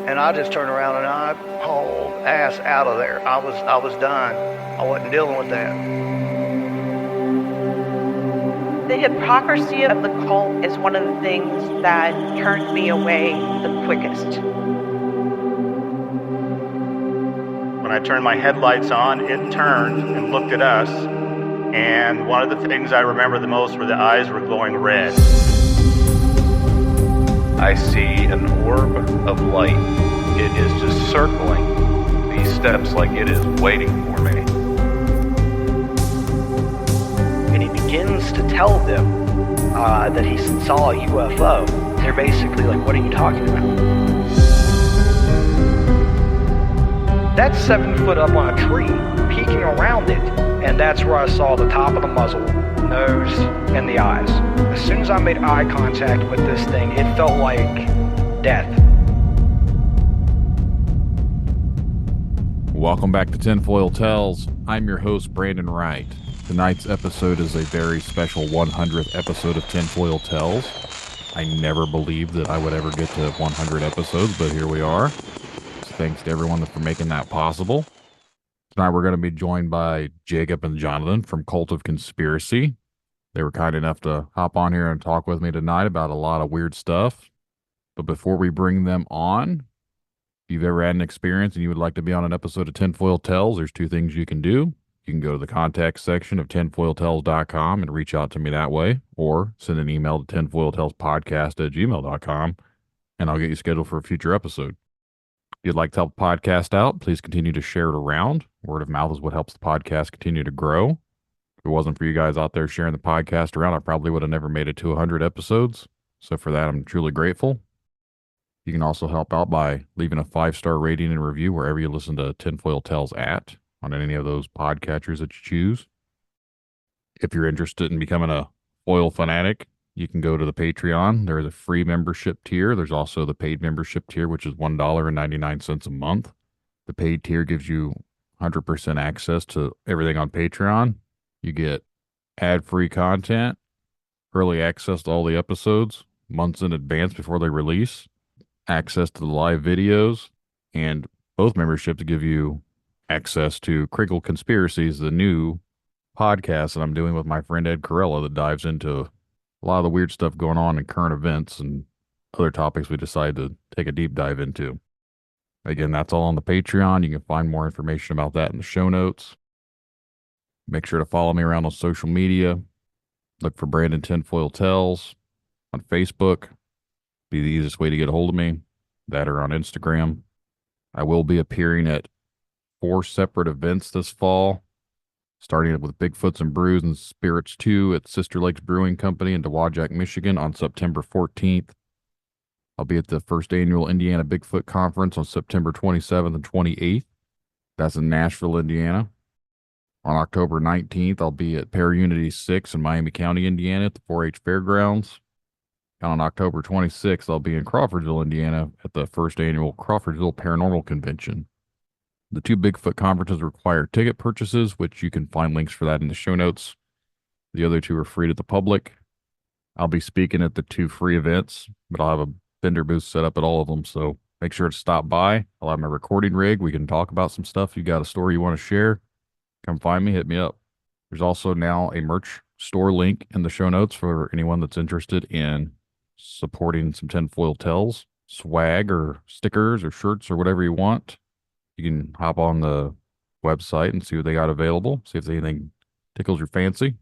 And I just turned around and I hauled ass out of there. I was done. I wasn't dealing with that. The hypocrisy of the cult is one of the things that turned me away the quickest. When I turned my headlights on, it turned and looked at us, and one of the things I remember the most were the eyes were glowing red. I see an orb of light. It is just circling these steps like it is waiting for me. And he begins to tell them that he saw a UFO. They're basically like, what are you talking about? That's 7 foot up on a tree, peeking around it. And that's where I saw the top of the muzzle, nose, and the eyes. As soon as I made eye contact with this thing, it felt like death. Welcome back to Tinfoil Tales. I'm your host, Brandon Wright. Tonight's episode is a very special 100th episode of Tinfoil Tales. I never believed that I would ever get to 100 episodes, but here we are. Thanks to everyone for making that possible. Tonight we're going to be joined by Jacob and Jonathan from Cult of Conspiracy. They were kind enough to hop on here and talk with me tonight about a lot of weird stuff. But before we bring them on, if you've ever had an experience and you would like to be on an episode of Tinfoil Tales, there's 2 things you can do. You can go to the contact section of tinfoiltales.com and reach out to me that way, or send an email to tinfoiltalespodcast@gmail.com, and I'll get you scheduled for a future episode. If you'd like to help the podcast out, please continue to share it around. Word of mouth is what helps the podcast continue to grow. If it wasn't for you guys out there sharing the podcast around, I probably would have never made it to 100 episodes. So for that, I'm truly grateful. You can also help out by leaving a 5-star rating and review wherever you listen to Tinfoil Tales at, on any of those podcatchers that you choose. If you're interested in becoming a foil fanatic, you can go to the Patreon. There is a free membership tier. There's also the paid membership tier, which is $1.99 a month. The paid tier gives you 100% access to everything on Patreon. You get ad-free content, early access to all the episodes, months in advance before they release, access to the live videos, and both memberships give you access to Critical Conspiracies, the new podcast that I'm doing with my friend Ed Corella that dives into a lot of the weird stuff going on in current events and other topics we decided to take a deep dive into. Again, that's all on the Patreon. You can find more information about that in the show notes. Make sure to follow me around on social media. Look for Brandon Tinfoil Tales on Facebook. Be the easiest way to get a hold of me. That or on Instagram. I will be appearing at 4 separate events this fall, starting with Bigfoots and Brews and Spirits 2 at Sister Lakes Brewing Company in Dowagiac, Michigan on September 14th. I'll be at the first annual Indiana Bigfoot Conference on September 27th and 28th. That's in Nashville, Indiana. On October 19th, I'll be at ParaUnity 6 in Miami County, Indiana at the 4-H Fairgrounds. And on October 26th, I'll be in Crawfordsville, Indiana at the first annual Crawfordsville Paranormal Convention. The 2 Bigfoot conferences require ticket purchases, which you can find links for that in the show notes. The other 2 are free to the public. I'll be speaking at the 2 free events, but I'll have a vendor booth set up at all of them, so make sure to stop by. I'll have my recording rig. We can talk about some stuff. If you got a story you want to share, come find me, hit me up. There's also now a merch store link in the show notes for anyone that's interested in supporting some Tinfoil Tales, swag or stickers or shirts or whatever you want. You can hop on the website and see what they got available, see if anything tickles your fancy.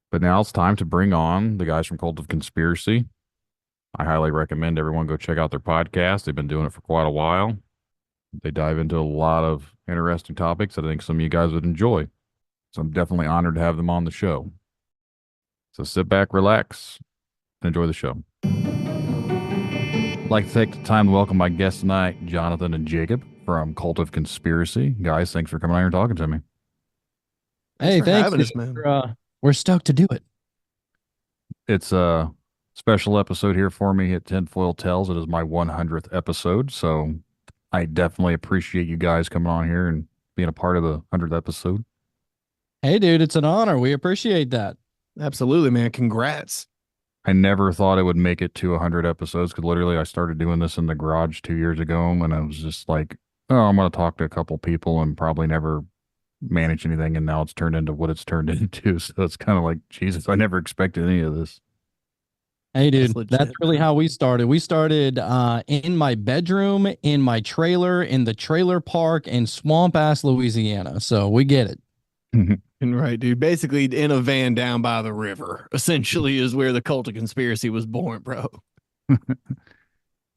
But now it's time to bring on the guys from Cult of Conspiracy. I highly recommend everyone go check out their podcast. They've been doing it for quite a while. They dive into a lot of interesting topics that I think some of you guys would enjoy. So I'm definitely honored to have them on the show. So sit back, relax, and enjoy the show. I'd like to take the time to welcome my guests tonight, Jonathan and Jacob from Cult of Conspiracy. Guys, thanks for coming out here and talking to me. Hey, thanks. Having us, man. We're stoked to do it. It's a special episode here for me at Tinfoil Tales. It is my 100th episode, so I definitely appreciate you guys coming on here and being a part of the 100th episode. Hey, dude, it's an honor. We appreciate that. Absolutely, man. Congrats. I never thought it would make it to 100 episodes because literally I started doing this in the garage 2 years ago and I was just like, oh, I'm going to talk to a couple people and probably never manage anything. And now it's turned into what it's turned into. So it's kind of like, Jesus, I never expected any of this. Hey, That's dude, that's legit, really man. how we started. We started in my bedroom, in my trailer, in the trailer park in swamp ass Louisiana. So we get it. And right, dude. Basically, in a van down by the river, essentially, is where the cult of conspiracy was born, bro.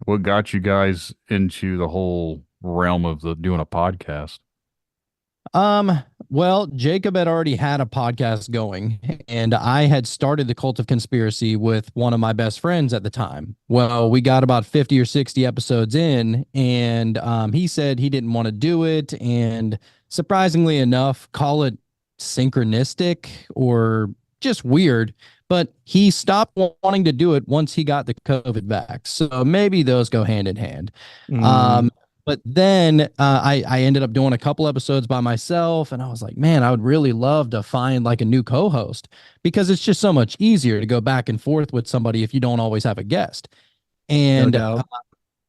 What got you guys into the whole realm of doing a podcast? Well, Jacob had already had a podcast going, and I had started the Cult of Conspiracy with one of my best friends at the time. Well, we got about 50 or 60 episodes in, and he said he didn't want to do it. And surprisingly enough, call it synchronistic or just weird, but he stopped wanting to do it once he got the COVID back. So maybe those go hand in hand. Mm. But then I ended up doing a couple episodes by myself, and I was like, man, I would really love to find like a new co-host because it's just so much easier to go back and forth with somebody if you don't always have a guest. No And doubt.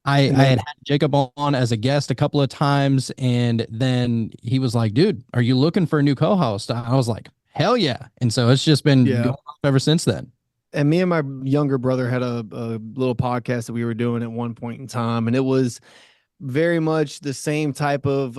I And had Jacob on as a guest a couple of times, and then he was like, dude, are you looking for a new co-host? I was like, hell yeah. And so it's just been Yeah. going on ever since then. And me and my younger brother had a little podcast that we were doing at one point in time, and it was very much the same type of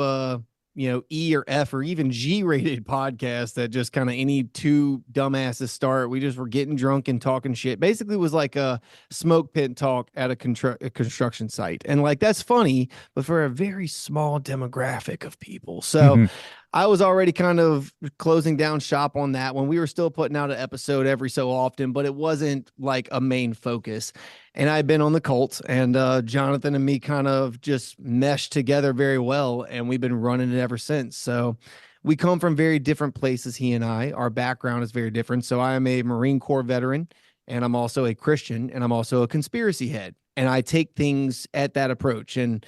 E or F or even G rated podcast that just kind of any two dumbasses start. We just were getting drunk and talking shit. Basically was like a smoke pit talk at a construction site. And like that's funny, but for a very small demographic of people. So I was already kind of closing down shop on that when we were still putting out an episode every so often, but it wasn't like a main focus. And I'd been on the cult, and Jonathan and me kind of just meshed together very well, and we've been running it ever since. So we come from very different places, he and I. Our background is very different. So I am a Marine Corps veteran, and I'm also a Christian, and I'm also a conspiracy head. And I take things at that approach. And,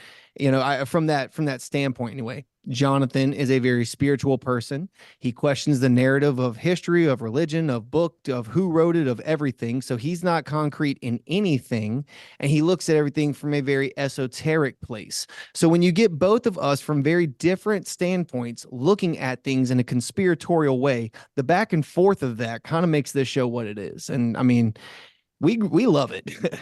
from that standpoint anyway. Jonathan is a very spiritual person. He questions the narrative of history, of religion, of book, of who wrote it, of everything. So he's not concrete in anything. And he looks at everything from a very esoteric place. So when you get both of us from very different standpoints, looking at things in a conspiratorial way, the back and forth of that kind of makes this show what it is. And I mean, we love it.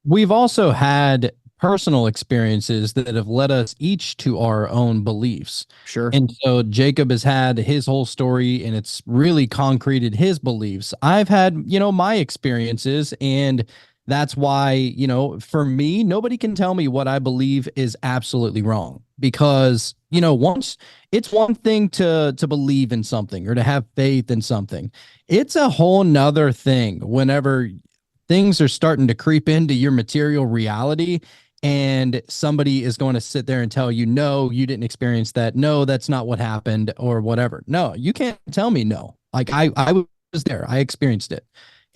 We've also had personal experiences that have led us each to our own beliefs. Sure. And so Jacob has had his whole story and it's really concreted his beliefs. I've had, my experiences, and that's why, for me, nobody can tell me what I believe is absolutely wrong because, once it's one thing to believe in something or to have faith in something. It's a whole nother thing whenever things are starting to creep into your material reality and somebody is going to sit there and tell you, no, you didn't experience that. No, that's not what happened or whatever. No, you can't tell me no. Like I was there. I experienced it.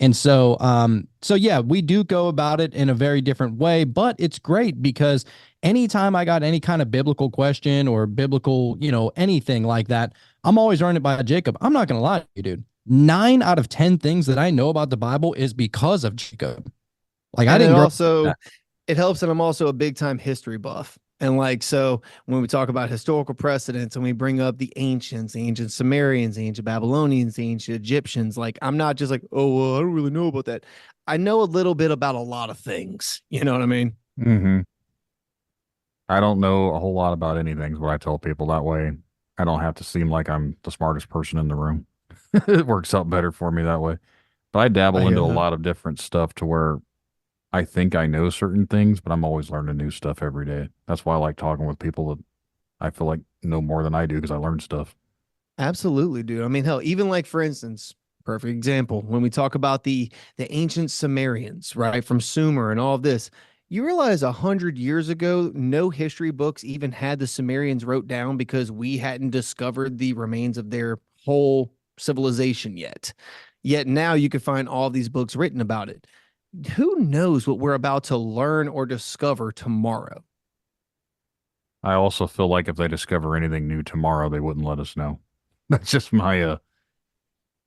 And so, yeah, we do go about it in a very different way, but it's great because anytime I got any kind of biblical question or biblical, anything like that, I'm always running it by Jacob. I'm not going to lie to you, dude. 9 out of 10 things that I know about the Bible is because of Jacob. Like I didn't also, it helps that I'm also a big time history buff. And like, so when we talk about historical precedents and we bring up the ancient Sumerians, the ancient Babylonians, the ancient Egyptians, like I'm not just like, oh, well, I don't really know about that. I know a little bit about a lot of things. You know what I mean? Mm-hmm. I don't know a whole lot about anything is what I tell people. That way I don't have to seem like I'm the smartest person in the room. It works out better for me that way. But I dabble into a lot of different stuff to where I think I know certain things, but I'm always learning new stuff every day. That's why I like talking with people that I feel like know more than I do because I learn stuff. Absolutely, dude. I mean, hell, even like, for instance, perfect example, when we talk about the ancient Sumerians, right, from Sumer and all of this, you realize 100 years ago, no history books even had the Sumerians wrote down because we hadn't discovered the remains of their whole civilization yet. Yet now you can find all these books written about it. Who knows what we're about to learn or discover tomorrow? I also feel like if they discover anything new tomorrow, they wouldn't let us know. That's just my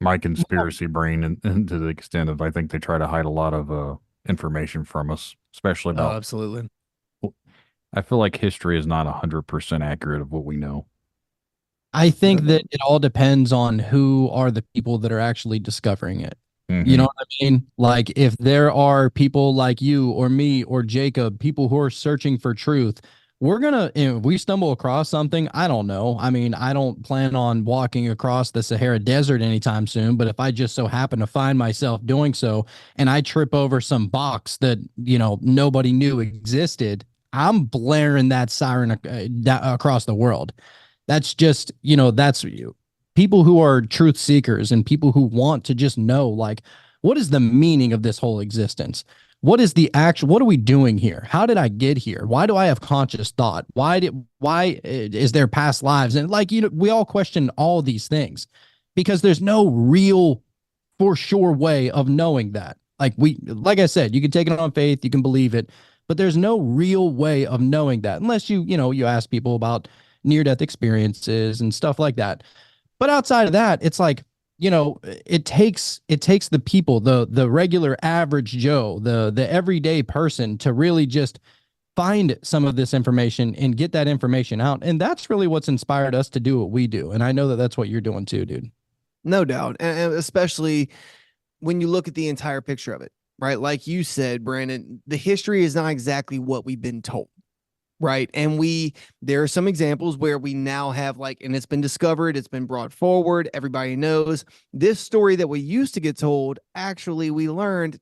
My conspiracy brain, and to the extent of I think they try to hide a lot of information from us, especially Oh, about. absolutely. I feel like history is not 100% accurate of what we know. I think No that doubt. it all depends on who are the people that are actually discovering it. You know Hmm. what I mean? Like if there are people like you or me or Jacob, people who are searching for truth, we're gonna, if we stumble across something, I don't know. I mean, I don't plan on walking across the Sahara Desert anytime soon, but if I just so happen to find myself doing so and I trip over some box that, nobody knew existed, I'm blaring that siren across the world. That's just, that's people who are truth seekers and people who want to just know, like, what is the meaning of this whole existence? What are we doing here? How did I get here? Why do I have conscious thought? Why is there past lives? And like, we all question all these things because there's no real for sure way of knowing that. Like I said, you can take it on faith, you can believe it, but there's no real way of knowing that unless you ask people about near death experiences and stuff like that. But outside of that, it's like, it takes the people, the regular average Joe, the everyday person to really just find some of this information and get that information out. And that's really what's inspired us to do what we do. And I know that that's what you're doing too, dude. No doubt. And especially when you look at the entire picture of it, right? Like you said, Brandon, the history is not exactly what we've been told. Right. And there are some examples where we now have and it's been discovered, it's been brought forward. Everybody knows this story that we used to get told. Actually, we learned ...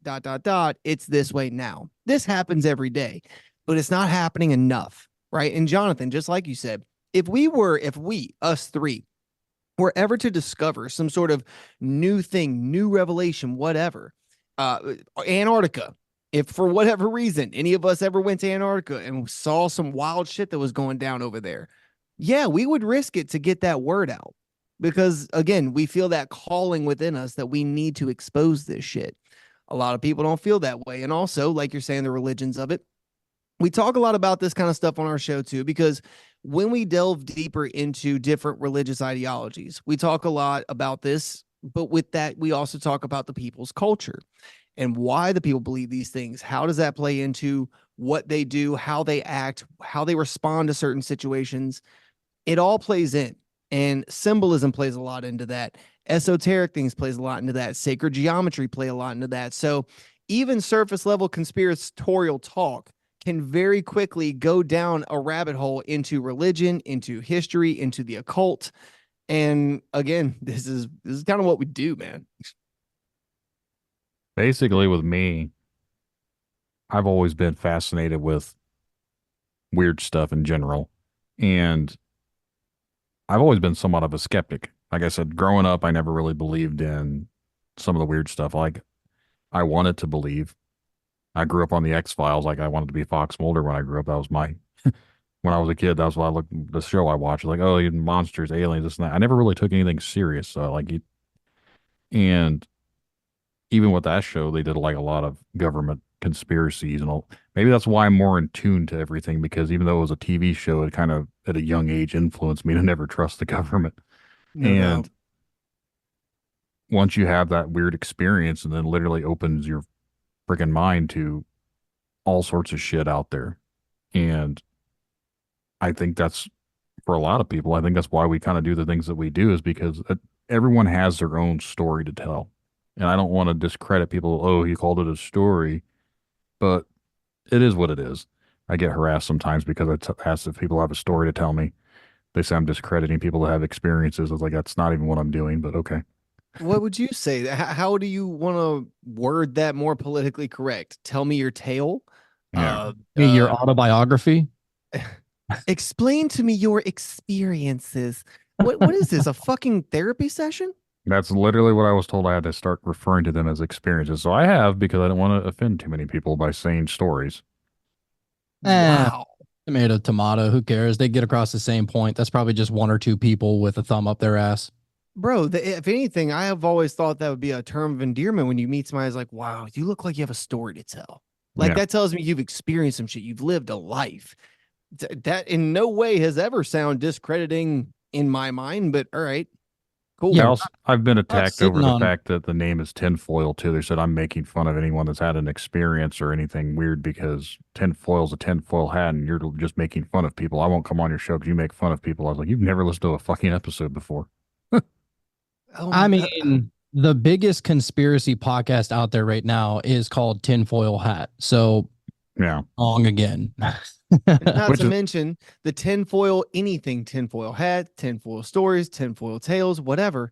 It's this way now. This happens every day, but it's not happening enough. Right. And Jonathan, just like you said, if us three, were ever to discover some sort of new thing, new revelation, whatever, Antarctica, if for whatever reason any of us ever went to Antarctica and saw some wild shit that was going down over there, yeah, we would risk it to get that word out because, again, we feel that calling within us that we need to expose this shit. A lot of people don't feel that way. And also, like you're saying, the religions of it. We talk a lot about this kind of stuff on our show, too, because when we delve deeper into different religious ideologies, we talk a lot about this. But with that, we also talk about the people's culture and why the people believe these things. How does that play into what they do, how they act, how they respond to certain situations? It all plays in, and symbolism plays a lot into that. Esoteric things plays a lot into that. Sacred geometry play a lot into that. So even surface level conspiratorial talk can very quickly go down a rabbit hole into religion, into history, into the occult. And again, this is kind of what we do, man. Basically, with me, I've always been fascinated with weird stuff in general. And I've always been somewhat of a skeptic. Like I said, growing up, I never really believed in some of the weird stuff. Like, I wanted to believe. I grew up on the X-Files. Like, I wanted to be Fox Mulder when I grew up. That was when I was a kid, that was what I looked, the show I watched. Like, oh, monsters, aliens, this and that. I never really took anything serious. So, and even with that show, they did like a lot of government conspiracies and all. Maybe that's why I'm more in tune to everything, because even though it was a TV show, it kind of at a young age influenced me to never trust the government. No And doubt. once you have that weird experience, and then literally opens your freaking mind to all sorts of shit out there. And I think that's for a lot of people. I think that's why we kind of do the things that we do, is because everyone has their own story to tell. And I don't want to discredit people. Oh, he called it a story, but it is what it is. I get harassed sometimes because I ask if people have a story to tell me. They say I'm discrediting people that have experiences. I was like, that's not even what I'm doing, but okay. What would you say? How do you want to word that more politically correct? Tell me your tale. Yeah. Your autobiography. Explain to me your experiences. What is this? A fucking therapy session? That's literally what I was told. I had to start referring to them as experiences. So I have, because I don't want to offend too many people by saying stories. Wow. Tomato, who cares? They get across the same point. That's probably just one or two people with a thumb up their ass. Bro, if anything, I have always thought that would be a term of endearment when you meet somebody who's like, wow, you look like you have a story to tell. Like, Yeah. that tells me you've experienced some shit. You've lived a life. That in no way has ever sound discrediting in my mind, but all right, Cool. Yeah, I've been not attacked over sitting the on. fact that the name is tinfoil too. They said I'm making fun of anyone that's had an experience or anything weird because tinfoil's a tinfoil hat and you're just making fun of people. I won't come on your show because you make fun of people. I was like, you've never listened to a fucking episode before. Oh I my, mean, the biggest conspiracy podcast out there right now is called Tinfoil Hat. So Yeah. wrong again. not Which to is mention the tinfoil anything, tinfoil hat, tinfoil stories, tinfoil tales, whatever.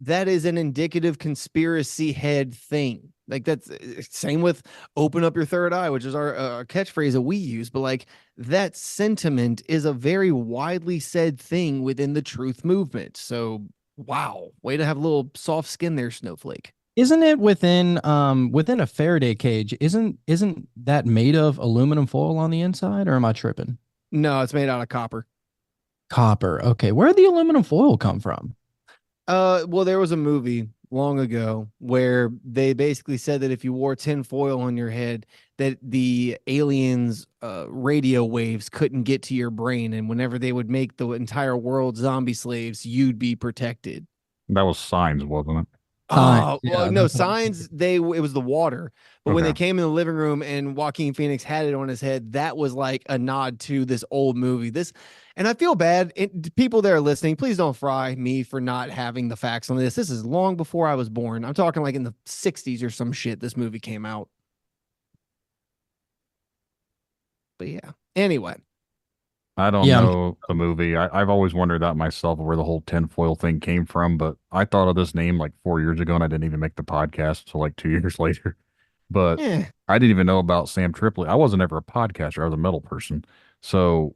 That is an indicative conspiracy head thing. Like that's same with open up your third eye, which is our catchphrase that we use. But like that sentiment is a very widely said thing within the truth movement. So wow, way to have a little soft skin there, Snowflake. Isn't it within a Faraday cage? Isn't that made of aluminum foil on the inside, or am I tripping? No, it's made out of copper. Copper. Okay, where did the aluminum foil come from? Well, there was a movie long ago where they basically said that if you wore tin foil on your head, that the aliens' radio waves couldn't get to your brain, and whenever they would make the entire world zombie slaves, you'd be protected. that was Signs, wasn't it? Signs, Well, yeah, no, that's what I'm signs. It was the water, but when they Okay. came in the living room and Joaquin Phoenix had it on his head, that was like a nod to this old movie. And I feel bad. People that are listening, please don't fry me for not having the facts on this. This is long before I was born. I'm talking like in the '60s or some shit. This movie came out. But yeah. Anyway, I don't Yeah, know the movie. I've always wondered that myself where the whole tinfoil thing came from, but I thought of this name like 4 years ago and I didn't even make the podcast until like 2 years later. But eh, I didn't even know about Sam Tripoli. I wasn't ever a podcaster. I was a metal person. So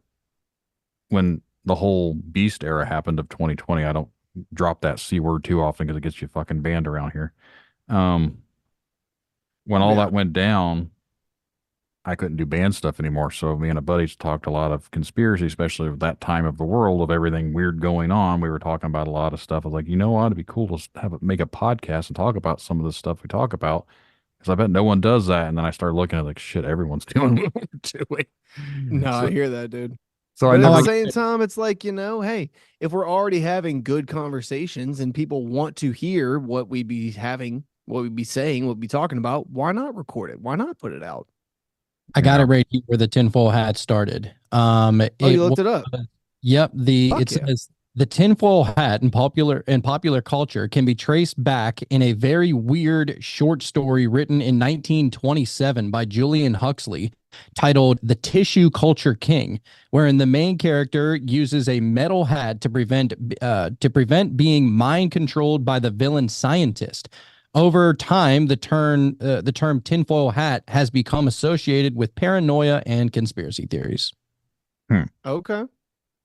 when the whole beast era happened of 2020, I don't drop that C word too often because it gets you fucking banned around here. Um, when all Yeah. that went down, I couldn't do band stuff anymore. So me and a buddy talked a lot of conspiracy, especially at that time of the world of everything weird going on. We were talking about a lot of stuff. I was like, you know what? It'd be cool to make a podcast and talk about some of the stuff we talk about. Because I bet no one does that. And then I started looking at like, shit, everyone's doing what we're doing. no, I So, hear that, dude. so I But at never, the same time, it's like, hey, if we're already having good conversations and people want to hear what we be having, what we be saying, what we be talking about, why not record it? Why not put it out? I got Yeah. it right here where the tinfoil hat started. Oh, you looked it up. Yep. Fuck It yeah. says the tinfoil hat in popular culture can be traced back in a very weird short story written in 1927 by Julian Huxley titled The Tissue Culture King, wherein the main character uses a metal hat to prevent being mind controlled by the villain scientist. Over time, the term tinfoil hat has become associated with paranoia and conspiracy theories. Okay.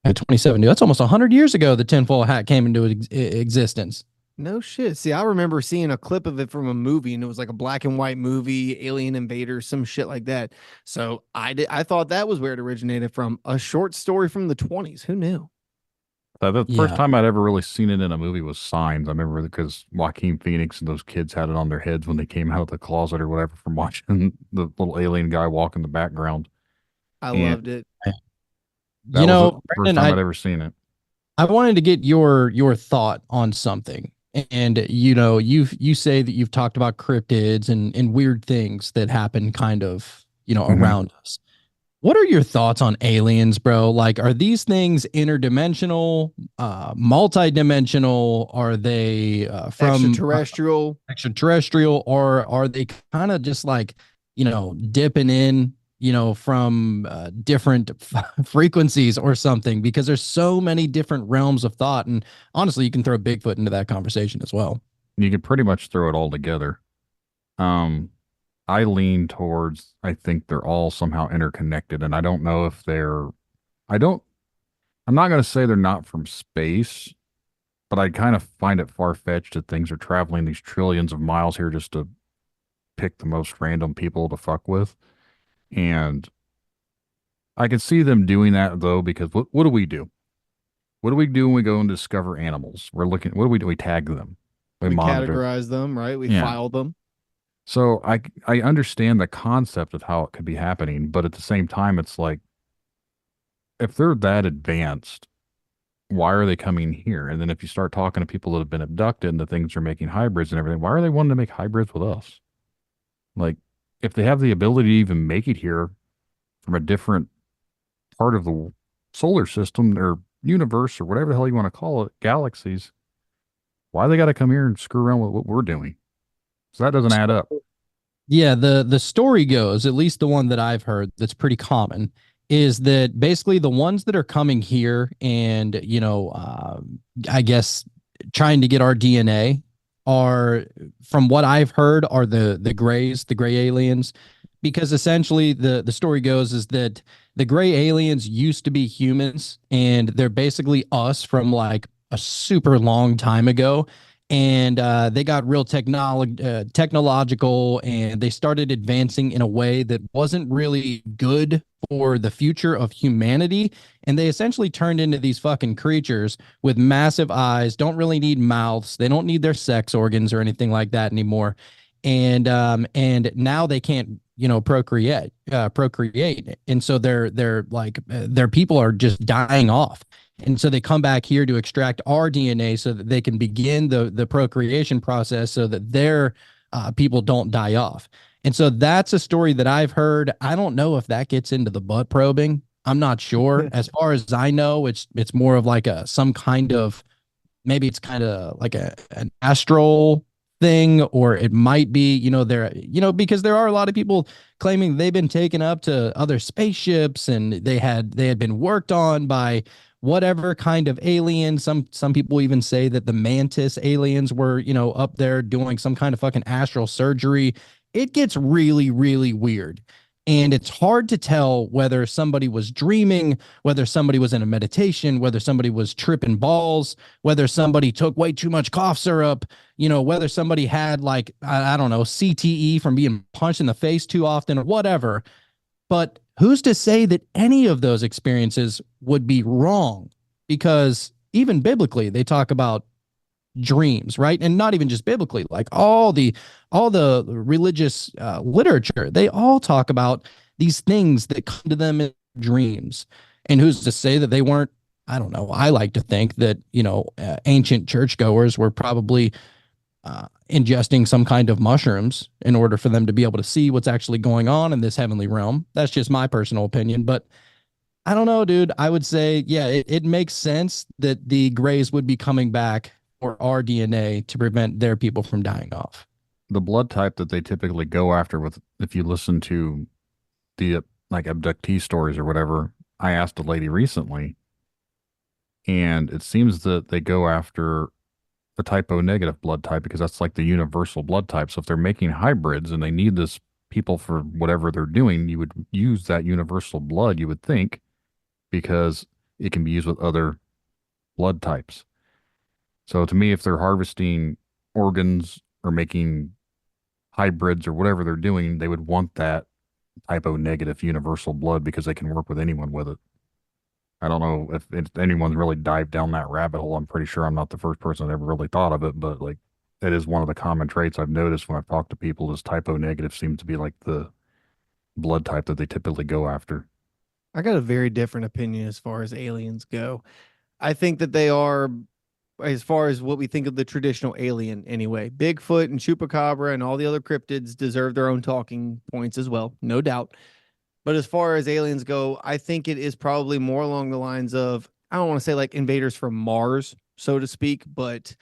At 27, dude, that's almost 100 years ago the tinfoil hat came into existence. No shit. See, I remember seeing a clip of it from a movie, and it was like a black and white movie, Alien Invaders, some shit like that. So I thought that was where it originated from. A short story from the 20s. Who knew? the Yeah. first time I'd ever really seen it in a movie was Signs. I remember because Joaquin Phoenix and those kids had it on their heads when they came out of the closet or whatever from watching the little alien guy walk in the background. I And loved it. That You was know, the first Brendan, time I'd ever seen it. I wanted to get your thought on something. And you say that you've talked about cryptids and weird things that happen kind of, Mhm. around us. What are your thoughts on aliens, bro? Like, are these things interdimensional, multidimensional? Are they from extraterrestrial, or are they kind of just like, dipping in, from different frequencies or something? Because there's so many different realms of thought. And honestly, you can throw Bigfoot into that conversation as well. You can pretty much throw it all together. I lean towards, I think they're all somehow interconnected, and I don't know if I'm not going to say they're not from space, but I kind of find it far-fetched that things are traveling these trillions of miles here just to pick the most random people to fuck with. And I can see them doing that though, because what do we do? What do we do when we go and discover animals? We're looking, what do we do? We tag them. We monitor. categorize them, right? We Yeah. file them. So I understand the concept of how it could be happening, but at the same time, it's like, if they're that advanced, why are they coming here? And then if you start talking to people that have been abducted and the things are making hybrids and everything, why are they wanting to make hybrids with us? Like, if they have the ability to even make it here from a different part of the solar system or universe or whatever the hell you want to call it, galaxies, why they got to come here and screw around with what we're doing? So that doesn't add up. Yeah, the story goes, at least the one that I've heard that's pretty common, is that basically the ones that are coming here and, I guess trying to get our DNA are, from what I've heard, are the grays, the gray aliens, because essentially the story goes is that the gray aliens used to be humans and they're basically us from like a super long time ago, and they got real technological, and they started advancing in a way that wasn't really good for the future of humanity, and they essentially turned into these fucking creatures with massive eyes, don't really need mouths, they don't need their sex organs or anything like that anymore, and now they can't procreate, and so they're like their people are just dying off, and so they come back here to extract our DNA so that they can begin the procreation process so that their people don't die off. And so that's a story that I've heard. I don't know if that gets into the butt probing. I'm not sure. As far as I know, it's more of like some kind of, maybe it's kind of like an astral thing, or it might be, because there are a lot of people claiming they've been taken up to other spaceships and they had been worked on by whatever kind of alien. Some people even say that the mantis aliens were, up there doing some kind of fucking astral surgery. It gets really, really weird. And it's hard to tell whether somebody was dreaming, whether somebody was in a meditation, whether somebody was tripping balls, whether somebody took way too much cough syrup, whether somebody had like, I don't know, CTE from being punched in the face too often or whatever. But who's to say that any of those experiences would be wrong? Because even biblically, they talk about dreams, right? And not even just biblically, like all the religious literature, they all talk about these things that come to them in dreams. And who's to say that they weren't? I don't know. I like to think that ancient churchgoers were probably ingesting some kind of mushrooms in order for them to be able to see what's actually going on in this heavenly realm. That's just my personal opinion, but I don't know, dude. I would say, yeah, it makes sense that the Greys would be coming back for our DNA to prevent their people from dying off. The blood type that they typically go after, with, if you listen to the like abductee stories or whatever, I asked a lady recently, and it seems that they go after the type O negative blood type because that's like the universal blood type. So if they're making hybrids and they need this people for whatever they're doing, you would use that universal blood, you would think, because it can be used with other blood types. So to me, if they're harvesting organs or making hybrids or whatever they're doing, they would want that type O negative universal blood because they can work with anyone with it. I don't know if anyone's really dived down that rabbit hole. I'm pretty sure I'm not the first person that ever really thought of it, but like that is one of the common traits I've noticed when I've talked to people is type O negative seems to be like the blood type that they typically go after. I got a very different opinion as far as aliens go. I think that they are, as far as what we think of the traditional alien anyway, Bigfoot and Chupacabra and all the other cryptids deserve their own talking points as well, no doubt. But as far as aliens go, I think it is probably more along the lines of, I don't want to say like invaders from Mars, so to speak, but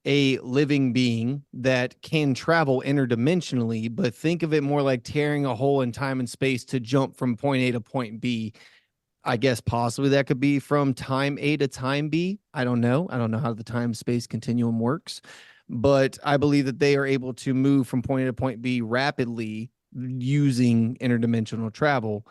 a living being that can travel interdimensionally, but think of it more like tearing a hole in time and space to jump from point A to point B. I guess possibly that could be from time A to time B. I don't know. I don't know how the time space continuum works, but I believe that they are able to move from point A to point B rapidly using interdimensional travel.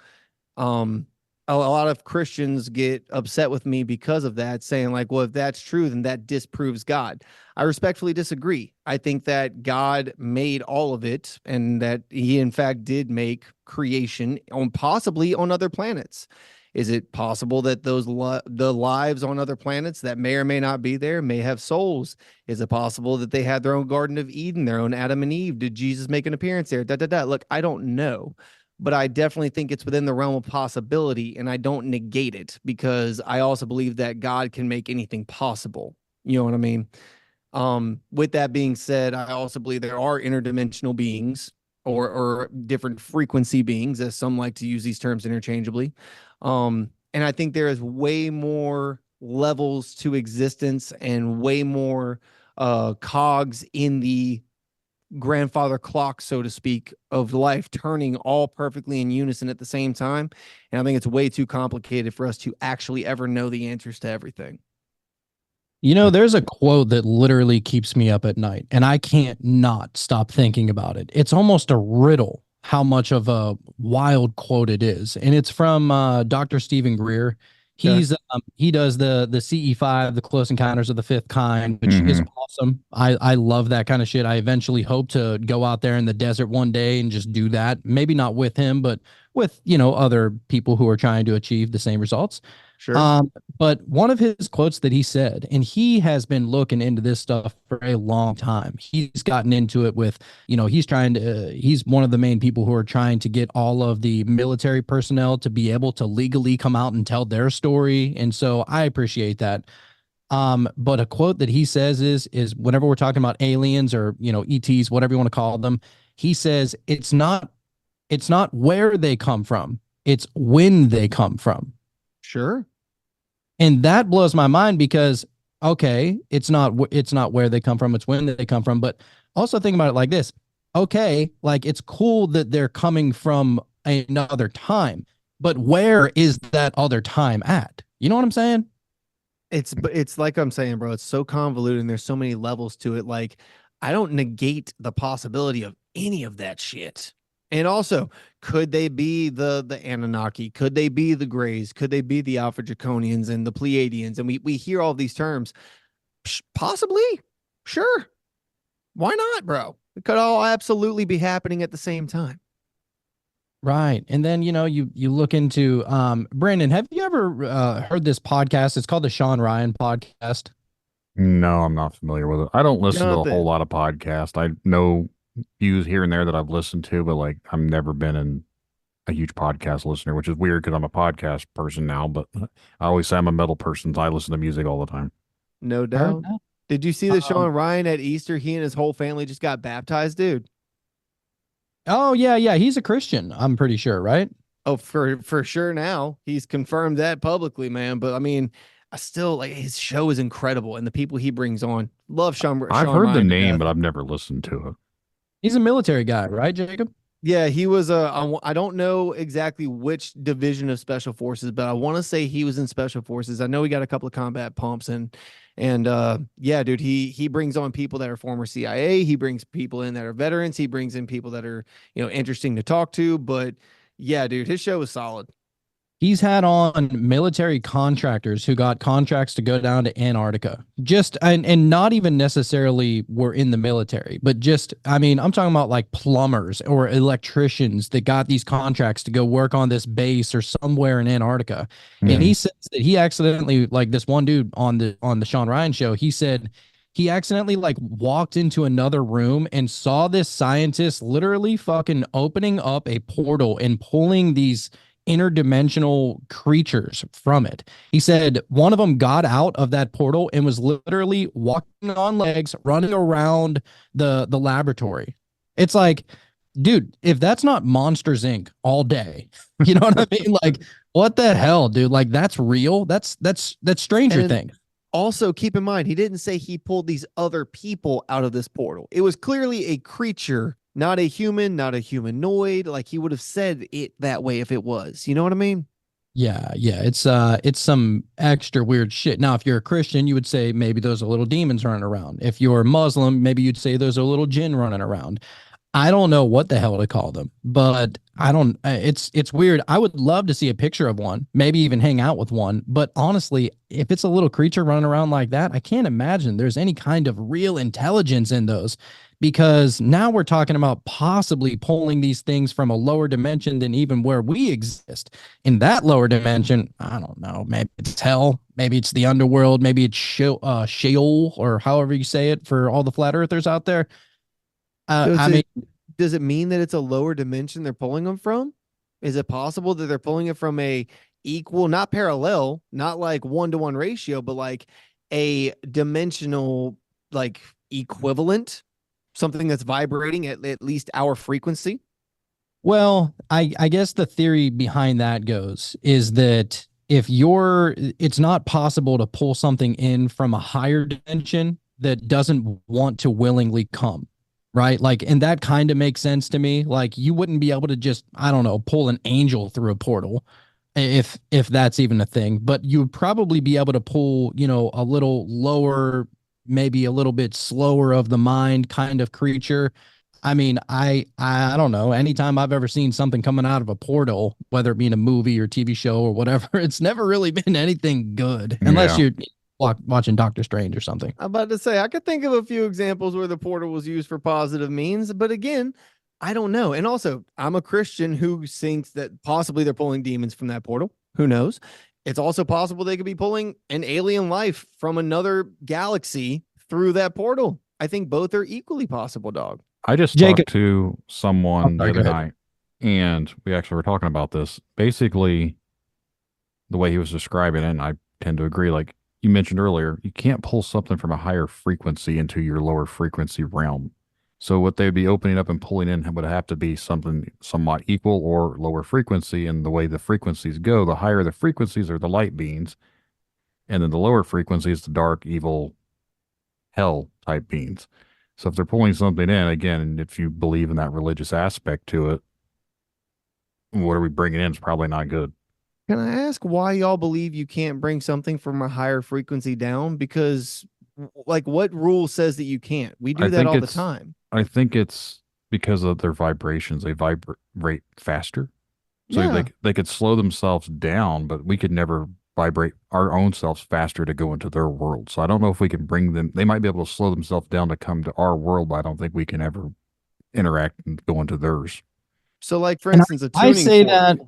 A lot of Christians get upset with me because of that, saying like, well, if that's true, then that disproves God. I respectfully disagree. I think that God made all of it and that he, in fact, did make creation on possibly on other planets. Is it possible that the lives on other planets that may or may not be there may have souls? Is it possible that they had their own Garden of Eden, their own Adam and Eve? Did Jesus make an appearance there? Look, I don't know. but I definitely think it's within the realm of possibility, and I don't negate it because I also believe that God can make anything possible. You know what I mean? With that being said, I also believe there are interdimensional beings or different frequency beings, as some like to use these terms interchangeably. And I think there is way more levels to existence and way more cogs in the grandfather clock, so to speak, of life turning all perfectly in unison at the same time. And I think it's way too complicated for us to actually ever know the answers to everything. You know, there's a quote that literally keeps me up at night, and I can't not stop thinking about it. It's almost a riddle how much of a wild quote it is, and it's from Dr. Stephen Greer. He does the CE5, the Close Encounters of the Fifth Kind, which is awesome. I love that kind of shit. I eventually hope to go out there in the desert one day and just do that. Maybe not with him, but with, you know, other people who are trying to achieve the same results. Sure. But one of his quotes that he said, and he has been looking into this stuff for a long time. He's gotten into it with, you know, he's one of the main people who are trying to get all of the military personnel to be able to legally come out and tell their story. And so I appreciate that. But a quote that he says is whenever we're talking about aliens or, you know, ETs, whatever you want to call them, he says, it's not where they come from. It's when they come from. Sure. And that blows my mind because, okay, it's not where they come from, it's when they come from. But also think about it like this. Okay, like it's cool that they're coming from another time, but where is that other time at? You know what I'm saying? It's like I'm saying, bro, it's so convoluted and there's so many levels to it. Like, I don't negate the possibility of any of that shit. And also, could they be the Anunnaki? Could they be the Greys? Could they be the Alpha Draconians and the Pleiadians? And we hear all these terms. Possibly. Sure. Why not, bro? It could all absolutely be happening at the same time. Right. And then, you know, you look into Brandon, have you ever heard this podcast? It's called the Sean Ryan podcast. No, I'm not familiar with it. I don't listen to a Jonathan. whole lot of podcasts. I know views here and there that I've listened to, but like I've never been a huge podcast listener, which is weird because I'm a podcast person now, but I always say I'm a metal person, so I listen to music all the time. No doubt. Did you see the Sean Ryan at Easter? He and his whole family just got baptized, dude. Oh, yeah. He's a Christian, I'm pretty sure, right? Oh, for sure now. He's confirmed that publicly, man. But I mean, I still like his show is incredible and the people he brings on. Love Sean. I've Sean heard Ryan the to name, death. but I've never listened to it. He's a military guy, right, Jacob? Yeah, he was I don't know exactly which division of special forces, but I want to say he was in special forces. I know he got a couple of combat pumps and yeah, dude, he brings on people that are former CIA, he brings people in that are veterans, he brings in people that are, you know, interesting to talk to, but yeah, dude, his show is solid. He's had on military contractors who got contracts to go down to Antarctica. Just and not even necessarily were in the military, but just, I mean, I'm talking about like plumbers or electricians that got these contracts to go work on this base or somewhere in Antarctica. And he says that he accidentally, like this one dude on the Sean Ryan show, he said he accidentally like walked into another room and saw this scientist literally fucking opening up a portal and pulling these interdimensional creatures from it. He said one of them got out of that portal and was literally walking on legs, running around the laboratory. It's like, dude, if that's not Monsters Inc. all day, you know what I mean? Like, what the hell, dude? Like, that's real. That's Stranger Things. Also, keep in mind, he didn't say he pulled these other people out of this portal. It was clearly a creature, not a human, not a humanoid. Like he would have said it that way if it was. You know what I mean? Yeah. It's some extra weird shit. Now, if you're a Christian, you would say maybe those are little demons running around. If you're a Muslim, maybe you'd say those are little jinn running around. I don't know what the hell to call them, but I don't, it's weird. I would love to see a picture of one, maybe even hang out with one. But honestly, if it's a little creature running around like that, I can't imagine there's any kind of real intelligence in those, because now we're talking about possibly pulling these things from a lower dimension than even where we exist. In that lower dimension, I don't know, maybe it's hell, maybe it's the underworld, maybe it's Sheol, or however you say it for all the flat earthers out there. Does it mean that it's a lower dimension they're pulling them from? Is it possible that they're pulling it from a equal, not parallel, not like 1-to-1 ratio, but like a dimensional, like equivalent, something that's vibrating at least our frequency? Well, I guess the theory behind that goes is that it's not possible to pull something in from a higher dimension that doesn't want to willingly come, right? Like, and that kind of makes sense to me. Like, you wouldn't be able to just, I don't know, pull an angel through a portal if that's even a thing, but you would probably be able to pull, a little lower, maybe a little bit slower of the mind kind of creature. I mean, I don't know. Anytime I've ever seen something coming out of a portal, whether it be in a movie or TV show or whatever, it's never really been anything good, unless Yeah. you're watching Doctor Strange or something. I'm about to say, I could think of a few examples where the portal was used for positive means, but again, I don't know. And also, I'm a Christian who thinks that possibly they're pulling demons from that portal. Who knows? It's also possible they could be pulling an alien life from another galaxy through that portal. I think both are equally possible, dog. I just Jacob- talked to someone Sorry, the other go ahead. night, and we actually were talking about this. Basically, the way he was describing it, and I tend to agree, like you mentioned earlier, you can't pull something from a higher frequency into your lower frequency realm. So what they'd be opening up and pulling in would have to be something somewhat equal or lower frequency. And the way the frequencies go, the higher the frequencies are the light beings, and then the lower frequencies, the dark, evil, hell type beings. So if they're pulling something in, again, and if you believe in that religious aspect to it, what are we bringing in is probably not good. Can I ask why y'all believe you can't bring something from a higher frequency down? Because, like, what rule says that you can't? We do I that think all the it's- time. I think it's because of their vibrations. They vibrate faster. So Yeah. they could slow themselves down, but we could never vibrate our own selves faster to go into their world. So I don't know if we can bring them. They might be able to slow themselves down to come to our world, but I don't think we can ever interact and go into theirs. So, like, for And instance, a I tuning say fork. that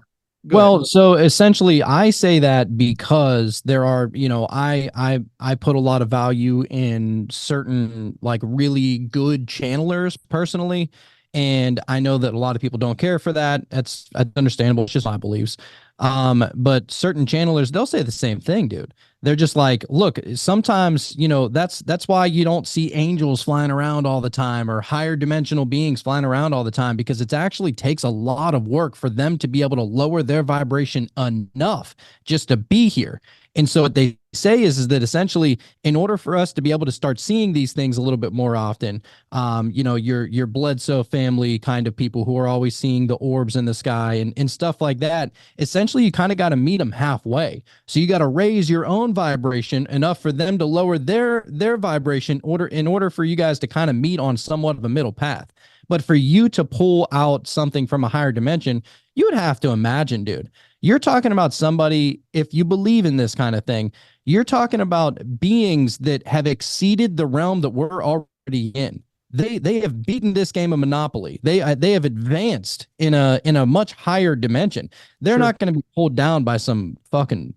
Go ahead. Well, so essentially I say that because there are, I put a lot of value in certain like really good channelers personally. And I know that a lot of people don't care for that. That's understandable. It's just my beliefs. But certain channelers, they'll say the same thing, dude. They're just like, look, sometimes, that's why you don't see angels flying around all the time or higher dimensional beings flying around all the time, because it actually takes a lot of work for them to be able to lower their vibration enough just to be here. And so what they say is that essentially, in order for us to be able to start seeing these things a little bit more often, your Bledsoe family kind of people who are always seeing the orbs in the sky and stuff like that, essentially you kind of got to meet them halfway. So you got to raise your own vibration enough for them to lower their vibration in order for you guys to kind of meet on somewhat of a middle path. But for you to pull out something from a higher dimension, you would have to imagine, dude, you're talking about somebody, if you believe in this kind of thing, you're talking about beings that have exceeded the realm that we're already in. They have beaten this game of Monopoly. They have advanced in a much higher dimension. They're not going to be pulled down by some fucking,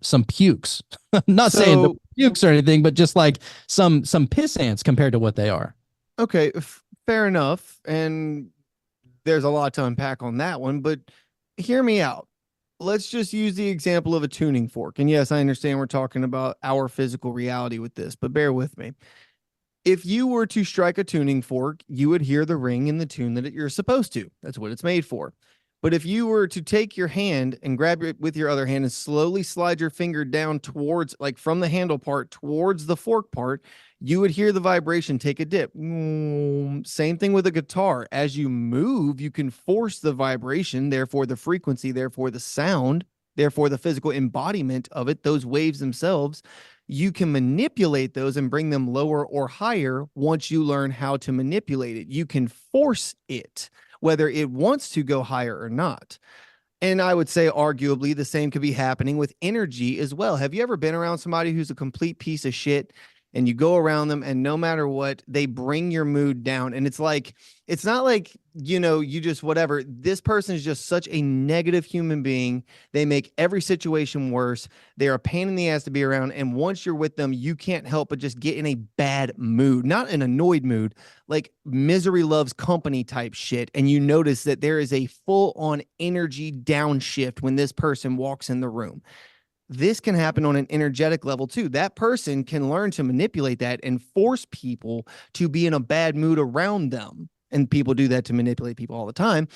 some pukes. Not saying the pukes or anything, but just like some piss ants compared to what they are. Okay, fair enough. And there's a lot to unpack on that one, but hear me out. Let's just use the example of a tuning fork. And yes, I understand we're talking about our physical reality with this, but bear with me. If you were to strike a tuning fork, you would hear the ring in the tune that you're supposed to. That's what it's made for. But if you were to take your hand and grab it with your other hand and slowly slide your finger down towards, like from the handle part towards the fork part, you would hear the vibration take a dip. Same thing with a guitar. As you move, you can force the vibration, therefore the frequency, therefore the sound, therefore the physical embodiment of it, those waves themselves. You can manipulate those and bring them lower or higher once you learn how to manipulate it. You can force it, whether it wants to go higher or not. And I would say arguably the same could be happening with energy as well. Have you ever been around somebody who's a complete piece of shit and you go around them, and no matter what, they bring your mood down. And it's not like, you just whatever. This person is just such a negative human being. They make every situation worse. They're a pain in the ass to be around. And once you're with them, you can't help but just get in a bad mood, not an annoyed mood, like misery loves company type shit. And you notice that there is a full on energy downshift when this person walks in the room. This can happen on an energetic level too. That person can learn to manipulate that and force people to be in a bad mood around them. And people do that to manipulate people all the time.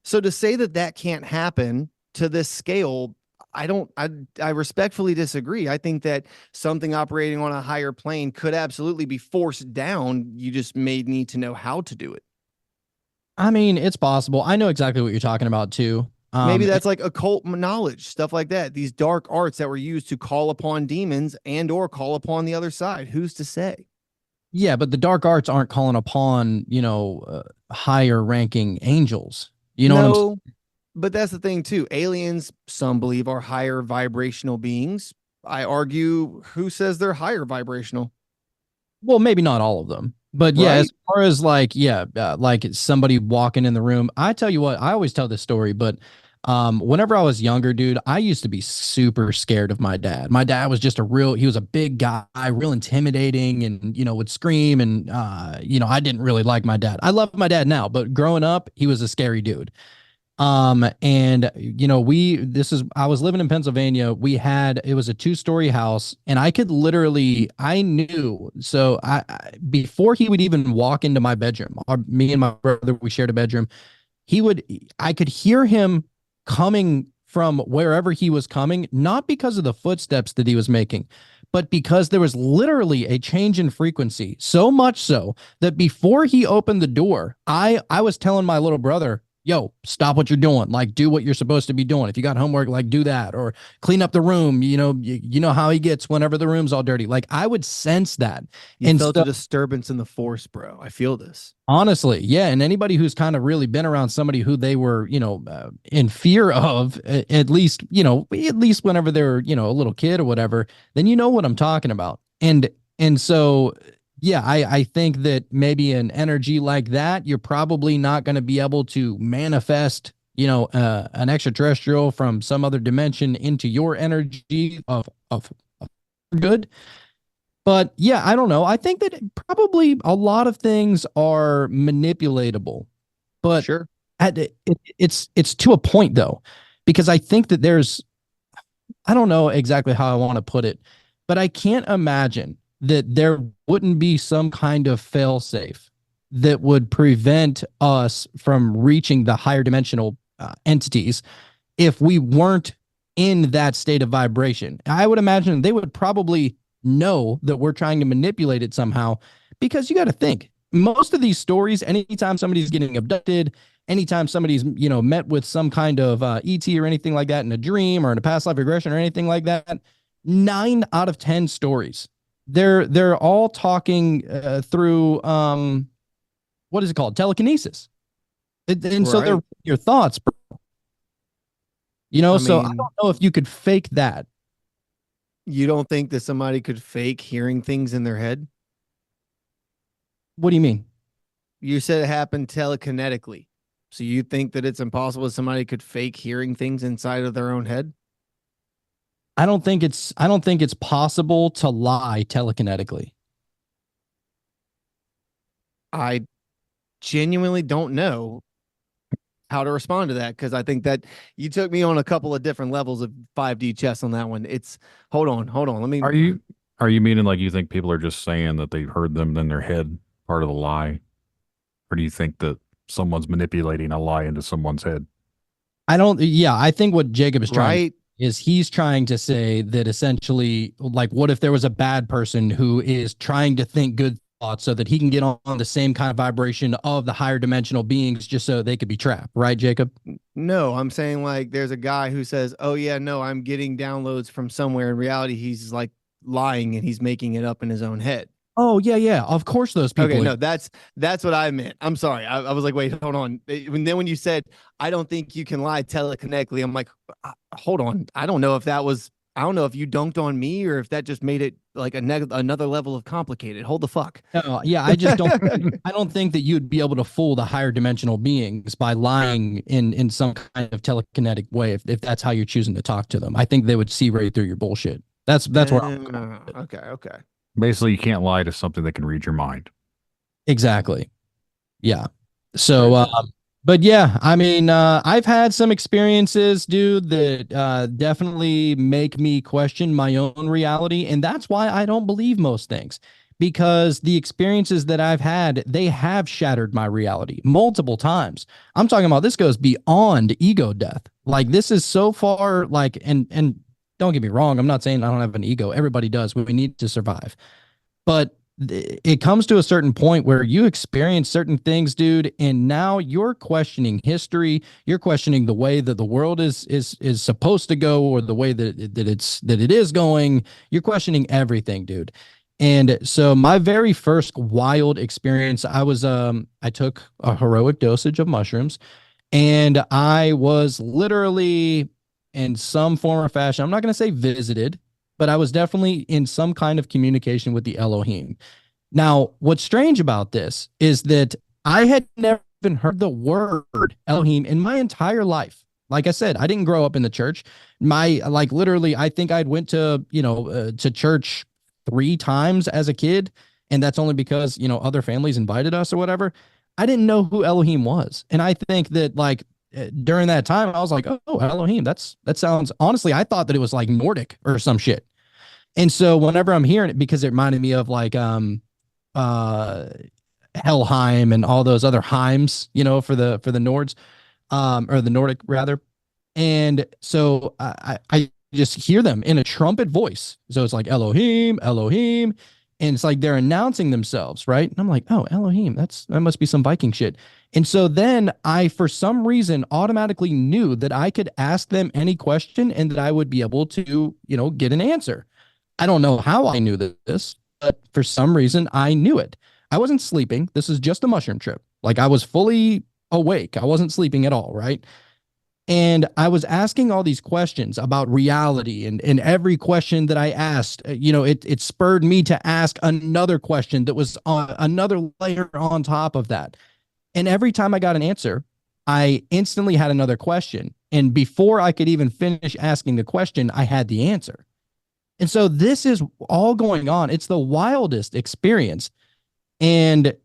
So to say that that can't happen to this scale, I respectfully disagree. I think that something operating on a higher plane could absolutely be forced down. You just may need to know how to do it. I mean, it's possible. I know exactly what you're talking about too. Maybe that's like occult knowledge, stuff like that. These dark arts that were used to call upon demons and or call upon the other side. Who's to say? Yeah, but the dark arts aren't calling upon, higher ranking angels. You know what I'm saying? But that's the thing too. Aliens, some believe, are higher vibrational beings. I argue, who says they're higher vibrational? Well, maybe not all of them. But yeah, Right? as far as like somebody walking in the room, I tell you what, I always tell this story, but whenever I was younger, dude, I used to be super scared of my dad. My dad was just he was a big guy, real intimidating, and, would scream. And, I didn't really like my dad. I love my dad now, but growing up, he was a scary dude. And I was living in Pennsylvania. It was a 2-story house, and I knew. So before he would even walk into my bedroom, me and my brother, we shared a bedroom. I could hear him coming from wherever he was coming, not because of the footsteps that he was making, but because there was literally a change in frequency. So much so that before he opened the door, I was telling my little brother, yo, stop what you're doing. Like, do what you're supposed to be doing. If you got homework, like, do that, or clean up the room. You know how he gets whenever the room's all dirty. Like, I would sense that. You felt a disturbance in the force, bro. I feel this. Honestly, yeah. And anybody who's kind of really been around somebody who they were, in fear of, at least whenever they're, a little kid or whatever, then you know what I'm talking about. And so, yeah, I think that maybe an energy like that, you're probably not going to be able to manifest, an extraterrestrial from some other dimension into your energy of good. But yeah, I don't know. I think that probably a lot of things are manipulatable, but sure, it's to a point though, because I think that I don't know exactly how I want to put it, but I can't imagine that there wouldn't be some kind of fail-safe that would prevent us from reaching the higher dimensional entities if we weren't in that state of vibration. I would imagine they would probably know that we're trying to manipulate it somehow, because you got to think, most of these stories, anytime somebody's getting abducted, anytime somebody's, met with some kind of ET or anything like that in a dream or in a past life regression or anything like that, 9 out of 10 stories, they're all talking through what is it called? Telekinesis. And so they're your thoughts, bro. I don't know if you could fake that. You don't think that somebody could fake hearing things in their head? What do you mean? You said it happened telekinetically. So you think that it's impossible that somebody could fake hearing things inside of their own head? I don't think it's possible to lie telekinetically. I genuinely don't know how to respond to that, because I think that you took me on a couple of different levels of 5D chess on that one. Hold on. Let me. Are you meaning like you think people are just saying that they heard them in their head, part of the lie? Or do you think that someone's manipulating a lie into someone's head? I think what Jacob is trying is he's trying to say that essentially, like, what if there was a bad person who is trying to think good thoughts so that he can get on the same kind of vibration of the higher dimensional beings just so they could be trapped, right, Jacob? No, I'm saying like there's a guy who says, oh yeah, no, I'm getting downloads from somewhere. In reality, he's like lying and he's making it up in his own head. Oh, yeah. Of course those people. Okay, no, that's what I meant. I'm sorry. I was like, wait, hold on. And then when you said, I don't think you can lie telekinetically, I'm like, hold on. I don't know if I don't know if you dunked on me or if that just made it like another level of complicated. Hold the fuck. No, yeah, I just don't. I don't think that you'd be able to fool the higher dimensional beings by lying in some kind of telekinetic way. If that's how you're choosing to talk to them, I think they would see right through your bullshit. That's where Okay. Basically, you can't lie to something that can read your mind. exactly. Yeah. So, but yeah, I mean, I've had some experiences, dude, that definitely make me question my own reality, and that's why I don't believe most things. Because the experiences that I've had, they have shattered my reality multiple times. I'm talking about this goes beyond ego death. Like this is so far like and don't get me wrong, I'm not saying I don't have an ego. Everybody does. We need to survive. But it comes to a certain point where you experience certain things, dude, and now you're questioning history. You're questioning the way that the world is supposed to go, or the way that it is going. You're questioning everything, dude. And so my very first wild experience, I took a heroic dosage of mushrooms, and I was literally in some form or fashion, I'm not going to say visited, but I was definitely in some kind of communication with the Elohim. Now, what's strange about this is that I had never even heard the word Elohim in my entire life. Like I said, I didn't grow up in the church. Like literally, I think I'd went to, to church 3 times as a kid. And that's only because, other families invited us or whatever. I didn't know who Elohim was. And I think that like during that time, I was like, oh, Elohim, that sounds, honestly, I thought that it was like Nordic or some shit. And so whenever I'm hearing it, because it reminded me of like Helheim and all those other Heims, for the Nords, or the Nordic rather. And so I just hear them in a trumpet voice. So it's like Elohim, Elohim. And it's like they're announcing themselves, right? And I'm like, oh, Elohim, that must be some Viking shit. And so then I, for some reason, automatically knew that I could ask them any question and that I would be able to, get an answer. I don't know how I knew this, but for some reason I knew it. I wasn't sleeping. This is just a mushroom trip. Like I was fully awake. I wasn't sleeping at all, right? And I was asking all these questions about reality, and every question that I asked, it spurred me to ask another question that was on another layer on top of that. And every time I got an answer, I instantly had another question. And before I could even finish asking the question, I had the answer. And so this is all going on. It's the wildest experience. And,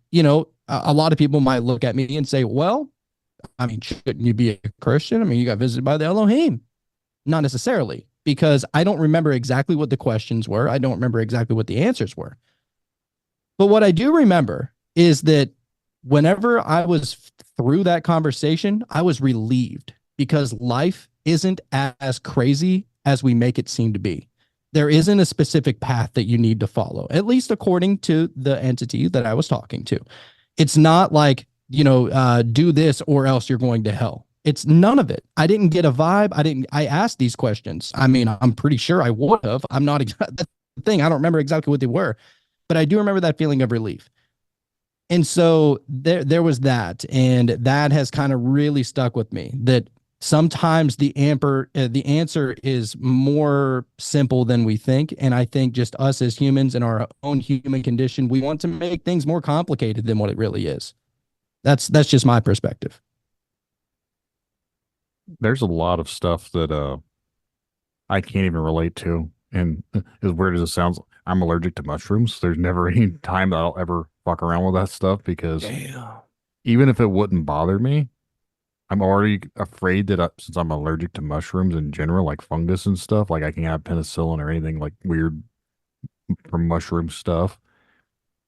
a lot of people might look at me and say, well, I mean, shouldn't you be a Christian? I mean, you got visited by the Elohim. Not necessarily, because I don't remember exactly what the questions were. I don't remember exactly what the answers were. But what I do remember is that whenever I was through that conversation, I was relieved, because life isn't as crazy as we make it seem to be. There isn't a specific path that you need to follow, at least according to the entity that I was talking to. It's not like, do this or else you're going to hell. It's none of it. I didn't get a vibe. I asked these questions. I mean, I'm pretty sure I would have. I'm not, that's the thing. I don't remember exactly what they were, but I do remember that feeling of relief. And so there was that. And that has kind of really stuck with me, that sometimes the answer is more simple than we think. And I think just us as humans in our own human condition, we want to make things more complicated than what it really is. That's just my perspective. There's a lot of stuff that I can't even relate to. And as weird as it sounds, I'm allergic to mushrooms. There's never any time that I'll ever fuck around with that stuff, because even if it wouldn't bother me, I'm already afraid that since I'm allergic to mushrooms in general, like fungus and stuff, like I can't have penicillin or anything like weird from mushroom stuff.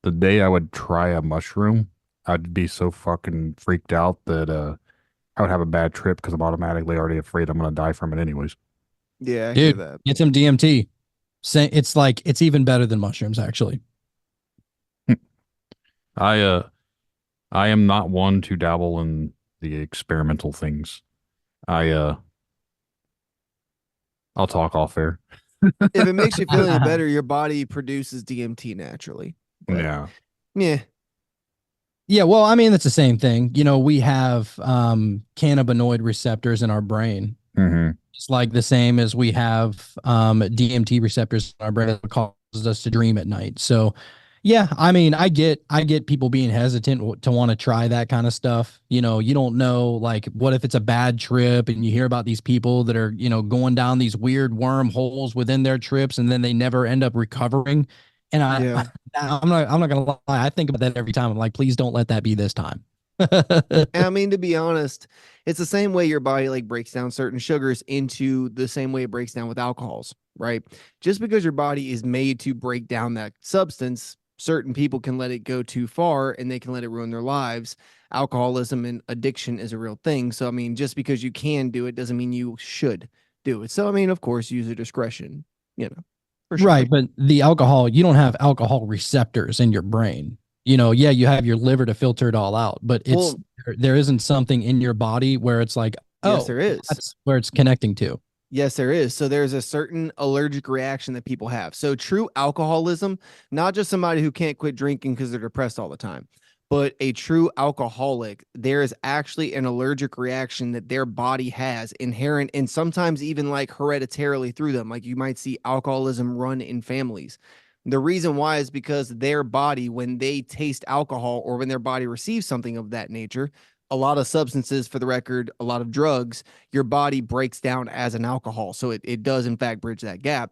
The day I would try a mushroom, I'd be so fucking freaked out that I would have a bad trip, because I'm automatically already afraid I'm going to die from it anyways. Yeah, I dude, hear that. get some DMT. It's even better than mushrooms, actually. I am not one to dabble in the experimental things. I'll talk off air. If it makes you feel any better, your body produces DMT naturally. But, yeah. Yeah, well, I mean, it's the same thing. We have cannabinoid receptors in our brain. Mm-hmm. It's like the same as we have DMT receptors in our brain that causes us to dream at night. So yeah, I mean, I get people being hesitant to want to try that kind of stuff. You know, you don't know, like, what if it's a bad trip and you hear about these people that are, going down these weird wormholes within their trips and then they never end up recovering. And Yeah. I'm not gonna lie, I think about that every time. I'm like, please don't let that be this time. And I mean, to be honest, it's the same way your body like breaks down certain sugars into the same way it breaks down with alcohols, right? Just because your body is made to break down that substance, certain people can let it go too far and they can let it ruin their lives. Alcoholism and addiction is a real thing. So, I mean, just because you can do it doesn't mean you should do it. So, I mean, of course, use your discretion, for sure. Right, but the alcohol, you don't have alcohol receptors in your brain. Yeah, you have your liver to filter it all out, but Well, there isn't something in your body where it's like, yes, oh, there is. that's where it's connecting to. Yes, there is. So there's a certain allergic reaction that people have. So true alcoholism, not just somebody who can't quit drinking because they're depressed all the time, but a true alcoholic, there is actually an allergic reaction that their body has inherent and sometimes even like hereditarily through them. Like you might see alcoholism run in families. The reason why is because their body, when they taste alcohol or when their body receives something of that nature, a lot of substances, for the record, a lot of drugs, your body breaks down as an alcohol. So it does, in fact, bridge that gap.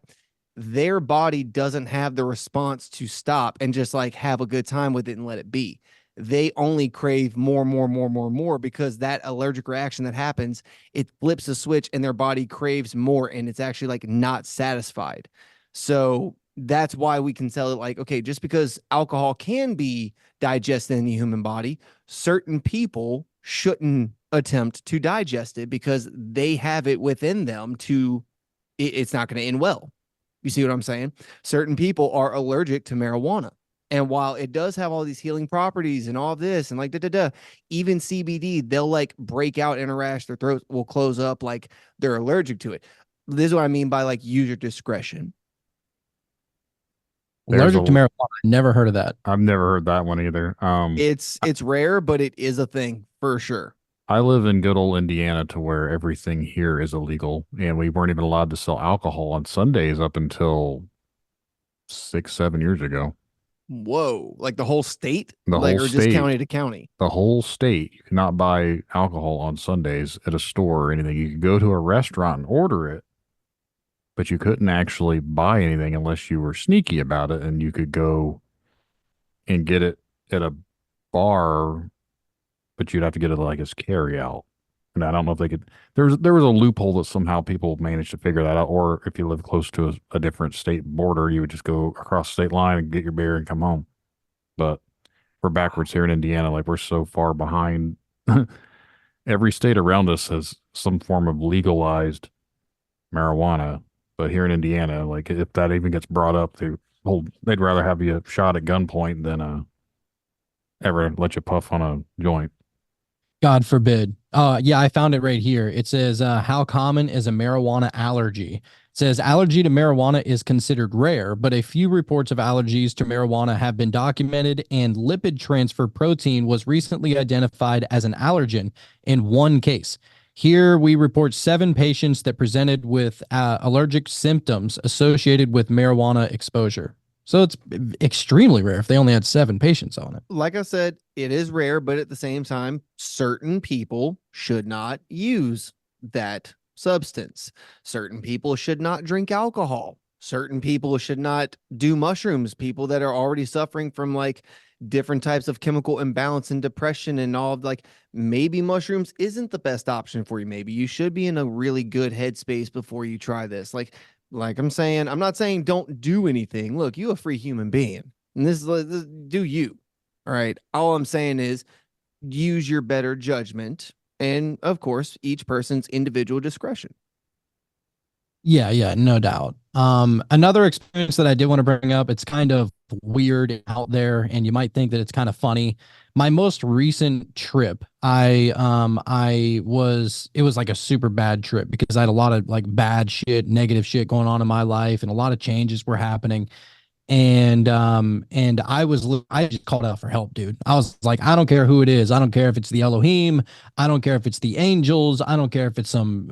Their body doesn't have the response to stop and just like have a good time with it and let it be. They only crave more because that allergic reaction that happens, it flips a switch and their body craves more and it's actually like not satisfied. So that's why we can tell it like, okay, just because alcohol can be digested in the human body, certain people shouldn't attempt to digest it because they have it within them it's not going to end well. You see what I'm saying? Certain people are allergic to marijuana. And while it does have all these healing properties and all of this and like even CBD, they'll like break out in a rash, their throat will close up like they're allergic to it. This is what I mean by like use your discretion. Allergic to marijuana. Never heard of that. I've never heard that one either. It's rare, but it is a thing for sure. I live in good old Indiana to where everything here is illegal, and we weren't even allowed to sell alcohol on Sundays up until 6-7 years ago. Whoa, like the whole state? The like, whole or state, just county to county? The whole state. You cannot buy alcohol on Sundays at a store or anything. You could go to a restaurant and order it, but you couldn't actually buy anything unless you were sneaky about it, and you could go and get it at a bar, but you'd have to get it like as carry out. And I don't know if they could. There was a loophole that somehow people managed to figure that out. Or if you live close to a different state border, you would just go across the state line and get your beer and come home. But we're backwards here in Indiana. Like we're so far behind. Every state around us has some form of legalized marijuana. But here in Indiana, like if that even gets brought up, they'd rather have you shot at gunpoint than ever let you puff on a joint. God forbid. Yeah, I found it right here. It says, how common is a marijuana allergy? It says allergy to marijuana is considered rare, but a few reports of allergies to marijuana have been documented, and lipid transfer protein was recently identified as an allergen in one case. Here we report 7 patients that presented with allergic symptoms associated with marijuana exposure. So it's extremely rare if they only had 7 patients on it. Like I said, it is rare, but at the same time, certain people should not use that substance. Certain people should not drink alcohol. Certain people should not do mushrooms. People that are already suffering from like different types of chemical imbalance and depression and all of like maybe mushrooms isn't the best option for you. Maybe you should be in a really good headspace before you try this. Like I'm saying, I'm not saying don't do anything. Look, you're a free human being. And this do you. All right. All I'm saying is use your better judgment. And of course, each person's individual discretion. Yeah, no doubt. Another experience that I did want to bring up, it's kind of weird and out there, and you might think that it's kind of funny. My most recent trip, it was like a super bad trip because I had a lot of like bad shit, negative shit going on in my life, and a lot of changes were happening. And I just called out for help, dude. I was like, I don't care who it is. I don't care if it's the Elohim. I don't care if it's the angels. I don't care if it's some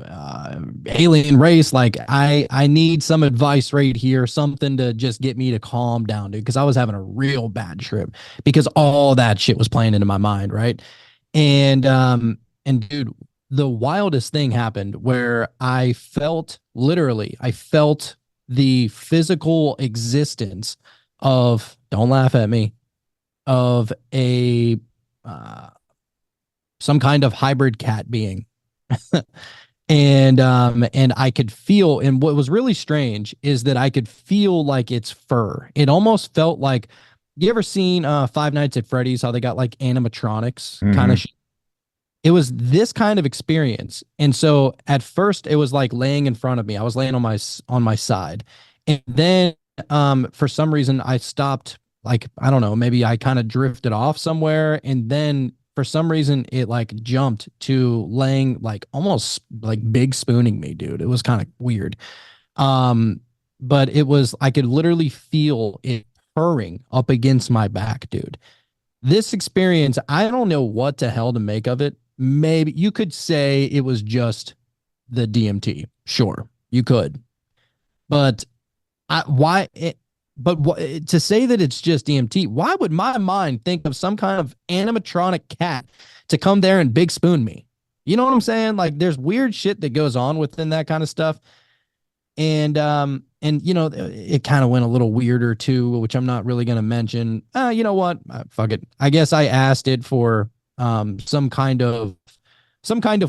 alien race. Like I need some advice right here, something to just get me to calm down, dude, because I was having a real bad trip because all that shit was playing into my mind, right? And dude, the wildest thing happened where I felt the physical existence of, don't laugh at me, of a some kind of hybrid cat being. And I could feel, and what was really strange is that I could feel like its fur. It almost felt like, you ever seen Five Nights at Freddy's, how they got like animatronics kind of shit? It was this kind of experience. And so at first it was like laying in front of me. I was laying on my side. And then for some reason I stopped, like, I don't know, maybe I kind of drifted off somewhere, and then for some reason it like jumped to laying like almost like big spooning me, dude. It was kind of weird. But it was, I could literally feel it purring up against my back, dude. This experience, I don't know what the hell to make of it. Maybe you could say it was just the DMT. Sure, you could. But to say that it's just DMT, why would my mind think of some kind of animatronic cat to come there and big spoon me? You know what I'm saying? Like, there's weird shit that goes on within that kind of stuff. And you know, it kind of went a little weirder too, which I'm not really going to mention. You know what? Fuck it. I guess I asked it for some kind of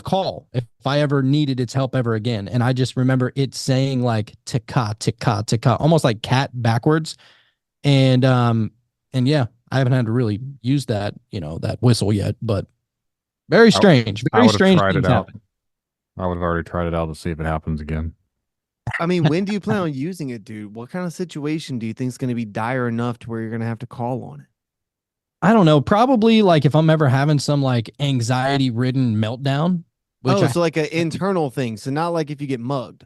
call if I ever needed its help ever again. And I just remember it saying like tika tika tika, almost like cat backwards. And yeah, I haven't had to really use that, you know, that whistle yet, but very strange. Very strange things happen. I would have already tried it out to see if it happens again. I mean, when do you plan on using it, dude? What kind of situation do you think is going to be dire enough to where you're going to have to call on it? I don't know. Probably like if I'm ever having some like anxiety ridden meltdown. So like an internal thing. So not like if you get mugged.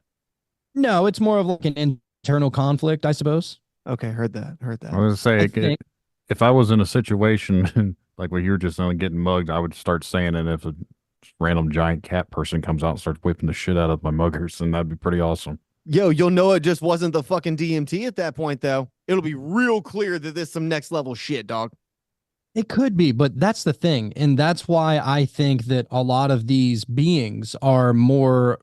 No, it's more of like an internal conflict, I suppose. Okay, heard that. I was going to say, if I was in a situation like where you're just only getting mugged, I would start saying it if a random giant cat person comes out and starts whipping the shit out of my muggers, and that'd be pretty awesome. Yo, you'll know it just wasn't the fucking DMT at that point, though. It'll be real clear that this is some next level shit, dog. It could be, but that's the thing. And that's why I think that a lot of these beings are more,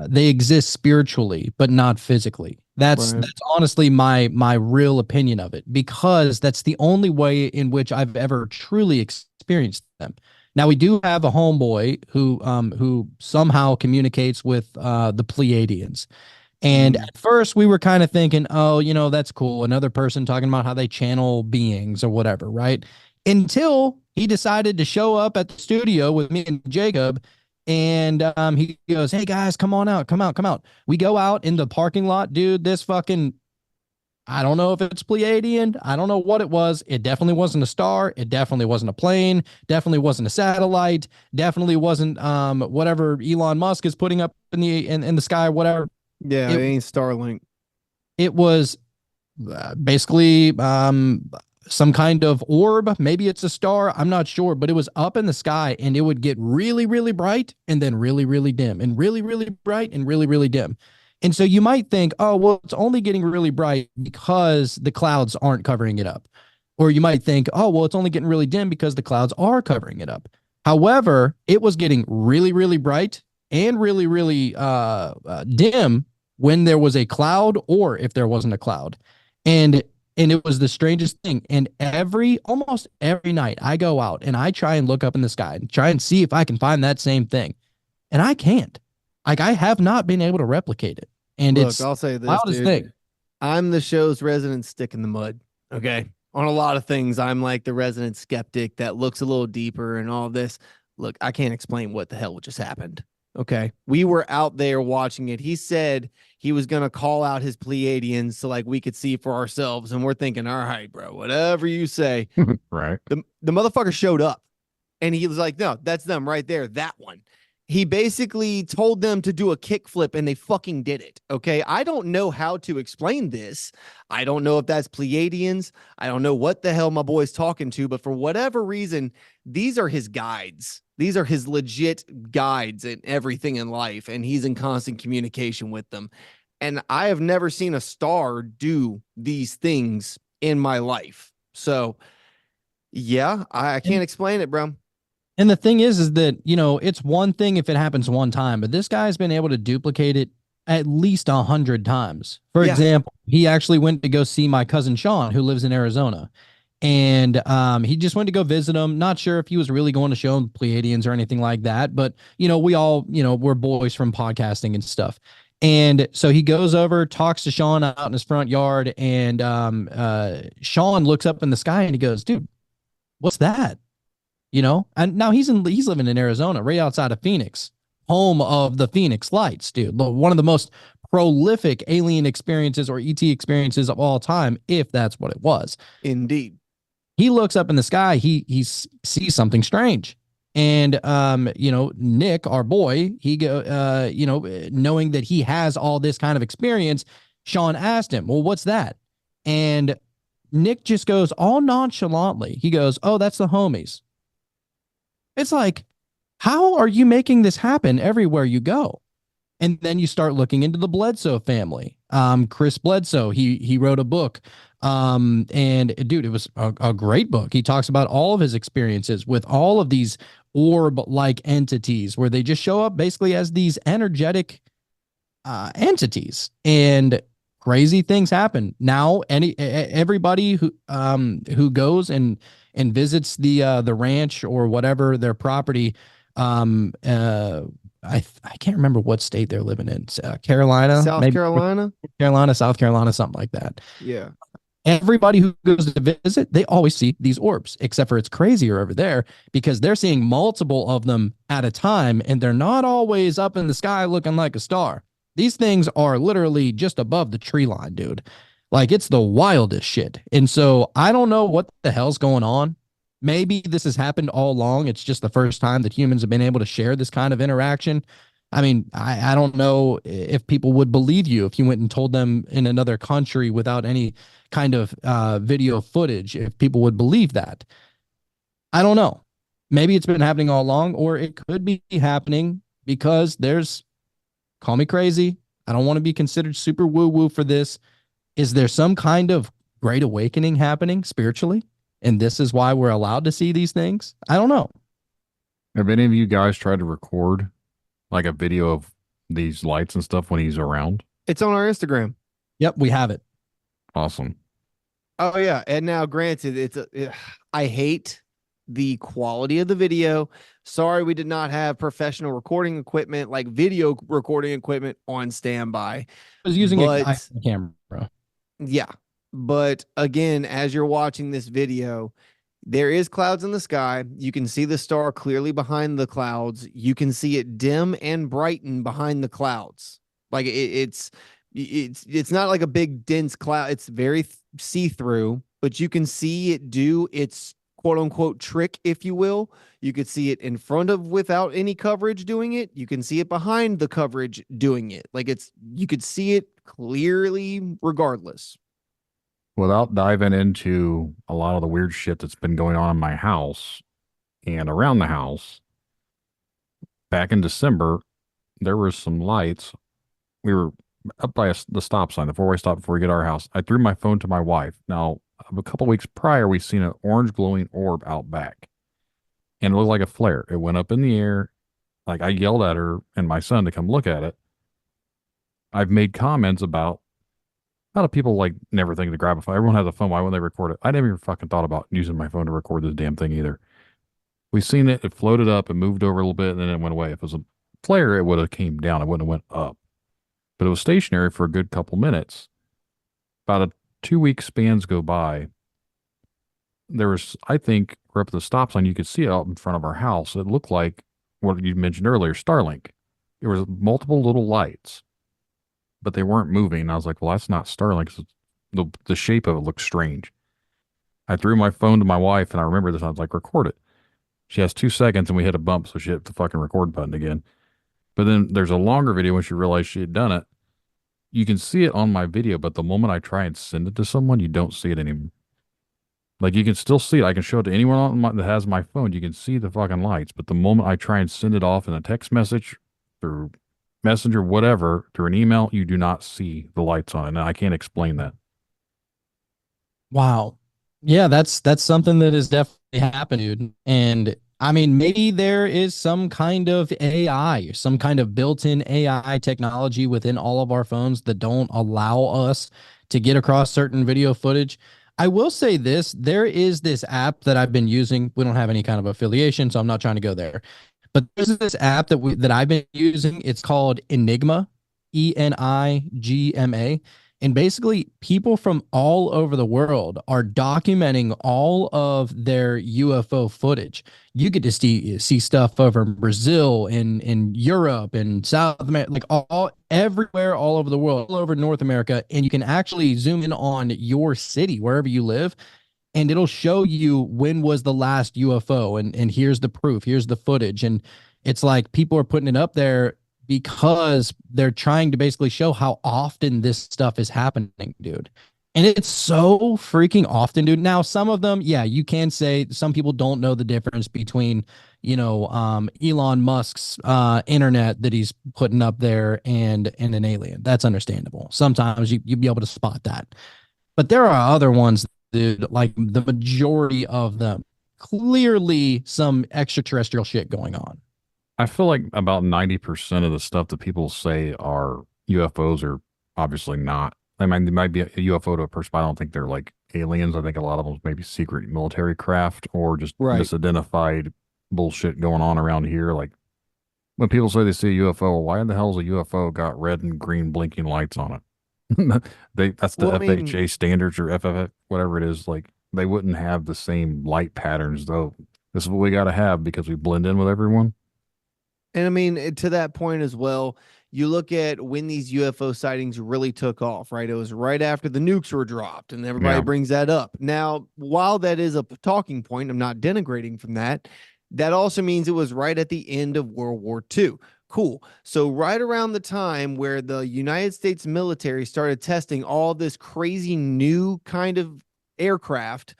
they exist spiritually, but not physically. That's honestly my real opinion of it, because that's the only way in which I've ever truly experienced them. Now, we do have a homeboy who somehow communicates with the Pleiadians. And at first we were kind of thinking, oh, you know, that's cool. Another person talking about how they channel beings or whatever, right? Until he decided to show up at the studio with me and Jacob. And he goes, hey, guys, come on out. Come out. We go out in the parking lot, dude. This fucking, I don't know if it's Pleiadian. I don't know what it was. It definitely wasn't a star. It definitely wasn't a plane. Definitely wasn't a satellite. Definitely wasn't whatever Elon Musk is putting up in the sky, whatever. Yeah, it ain't Starlink. It was basically some kind of orb. Maybe it's a star. I'm not sure, but it was up in the sky, and it would get really, really bright and then really, really dim, and really, really bright and really, really dim. And so you might think, oh, well, it's only getting really bright because the clouds aren't covering it up. Or you might think, oh, well, it's only getting really dim because the clouds are covering it up. However, it was getting really, really bright and really, really dim when there was a cloud, or if there wasn't a cloud. And it was the strangest thing. And almost every night I go out and I try and look up in the sky and try and see if I can find that same thing. And I can't. Like, I have not been able to replicate it. And Look, it's I'll say this, wildest dude. thing. I'm the show's resident stick in the mud. Okay. On a lot of things, I'm like the resident skeptic that looks a little deeper and all this. Look, I can't explain what the hell just happened. Okay. We were out there watching it. He said he was going to call out his Pleiadians so like we could see for ourselves. And we're thinking, all right, bro, whatever you say. Right. The motherfucker showed up and he was like, no, that's them right there. That one. He basically told them to do a kickflip and they fucking did it. Okay. I don't know how to explain this. I don't know if that's Pleiadians. I don't know what the hell my boy's talking to, but for whatever reason, these are his guides. These are his legit guides and everything in life. And he's in constant communication with them. And I have never seen a star do these things in my life. So yeah, I can't explain it, bro. And the thing is that, you know, it's one thing if it happens one time, but this guy's been able to duplicate it at least 100 times. For example, he actually went to go see my cousin Sean, who lives in Arizona. And he just went to go visit him. Not sure if he was really going to show him Pleiadians or anything like that. But, you know, we all, you know, we're boys from podcasting and stuff. And so he goes over, talks to Sean out in his front yard. And Sean looks up in the sky and he goes, dude, what's that? You know, and now he's living in Arizona, right outside of Phoenix, home of the Phoenix Lights, dude. One of the most prolific alien experiences or ET experiences of all time, if that's what it was. Indeed. He looks up in the sky, he sees something strange. And you know, Nick, our boy, he go you know, knowing that he has all this kind of experience, Sean asked him, well, what's that? And Nick just goes all nonchalantly. He goes, oh, that's the homies. It's like, how are you making this happen everywhere you go? And then you start looking into the Bledsoe family. Chris Bledsoe, he wrote a book. And dude, it was a great book. He talks about all of his experiences with all of these orb-like entities where they just show up basically as these energetic entities. And crazy things happen. Now, everybody who goes and visits the ranch or whatever their property, I can't remember what state they're living in. Carolina, South Carolina, South Carolina, something like that. Yeah. Everybody who goes to visit, they always see these orbs, except for it's crazier over there because they're seeing multiple of them at a time, and they're not always up in the sky looking like a star. These things are literally just above the tree line, dude. Like, it's the wildest shit. And so I don't know what the hell's going on. Maybe this has happened all along. It's just the first time that humans have been able to share this kind of interaction. I mean, I don't know if people would believe you if you went and told them in another country without any kind of video footage, if people would believe that. I don't know. Maybe it's been happening all along, or it could be happening because there's, call me crazy, I don't want to be considered super woo-woo for this. Is there some kind of great awakening happening spiritually? And this is why we're allowed to see these things? I don't know. Have any of you guys tried to record like a video of these lights and stuff when he's around? It's on our Instagram. Yep, we have it. Awesome. Oh yeah, and now granted, I hate the quality of the video. Sorry, we did not have professional recording equipment, like video recording equipment, on standby. I was using a camera. Yeah, but again, as you're watching this video, there is clouds in the sky. You can see the star clearly behind the clouds. You can see it dim and brighten behind the clouds. Like it's not like a big dense cloud. It's very see-through, but you can see it do its quote unquote trick, if you will. You could see it in front of without any coverage doing it. You can see it behind the coverage doing it. Like you could see it clearly regardless. Without diving into a lot of the weird shit that's been going on in my house and around the house, back in December, there were some lights. We were up by the stop sign, the four-way stop before we get to our house. I threw my phone to my wife. Now, a couple weeks prior, we seen an orange glowing orb out back, and it looked like a flare. It went up in the air. Like, I yelled at her and my son to come look at it. I've made comments about a lot of people like never think to grab a phone. Everyone has a phone. Why wouldn't they record it? I never even fucking thought about using my phone to record this damn thing either. We seen it. It floated up and moved over a little bit, and then it went away. If it was a flare, it would have came down. It wouldn't have went up. But it was stationary for a good couple minutes. About a 2-week spans go by. There was, I think, we're up at the stop sign. You could see it out in front of our house. It looked like what you mentioned earlier, Starlink. There was multiple little lights, but they weren't moving. I was like, well, that's not Starlink. The shape of it looked strange. I threw my phone to my wife, and I remember this. I was like, record it. She has 2 seconds and we hit a bump, so she hit the fucking record button again. But then there's a longer video when she realized she had done it. You can see it on my video, but the moment I try and send it to someone, you don't see it anymore. Like, you can still see it. I can show it to anyone that has my phone. You can see the fucking lights. But the moment I try and send it off in a text message, through Messenger, whatever, through an email, you do not see the lights on it. And I can't explain that. Wow. Yeah, that's something that is definitely happening, dude. And I mean, maybe there is some kind of AI, some kind of built-in AI technology within all of our phones that don't allow us to get across certain video footage. I will say this, there is this app that I've been using. We don't have any kind of affiliation, so I'm not trying to go there. But there's this app that I've been using. It's called Enigma, Enigma. And basically, people from all over the world are documenting all of their UFO footage. You get to see stuff over in Brazil, in Europe, and South America, like everywhere, all over the world, all over North America. And you can actually zoom in on your city, wherever you live, and it'll show you when was the last UFO. And here's the proof, here's the footage. And it's like people are putting it up there because they're trying to basically show how often this stuff is happening, dude. And it's so freaking often, dude. Now, some of them, yeah, you can say some people don't know the difference between, Elon Musk's internet that he's putting up there and an alien. That's understandable. Sometimes you'd be able to spot that. But there are other ones, dude, like the majority of them, clearly some extraterrestrial shit going on. I feel like about 90% of the stuff that people say are UFOs are obviously not. I mean, they might be a UFO to a person, but I don't think they're like aliens. I think a lot of them maybe secret military craft or just misidentified bullshit going on around here. Like, when people say they see a UFO, why in the hell is a UFO got red and green blinking lights on it? That's the FHA standards or FFF, whatever it is. Like, they wouldn't have the same light patterns, though. This is what we got to have because we blend in with everyone. And I mean, to that point as well, you look at when these UFO sightings really took off, right? It was right after the nukes were dropped, and everybody brings that up. Now, while that is a talking point, I'm not denigrating from that. That also means it was right at the end of World War II. Cool. So right around the time where the United States military started testing all this crazy new kind of aircraft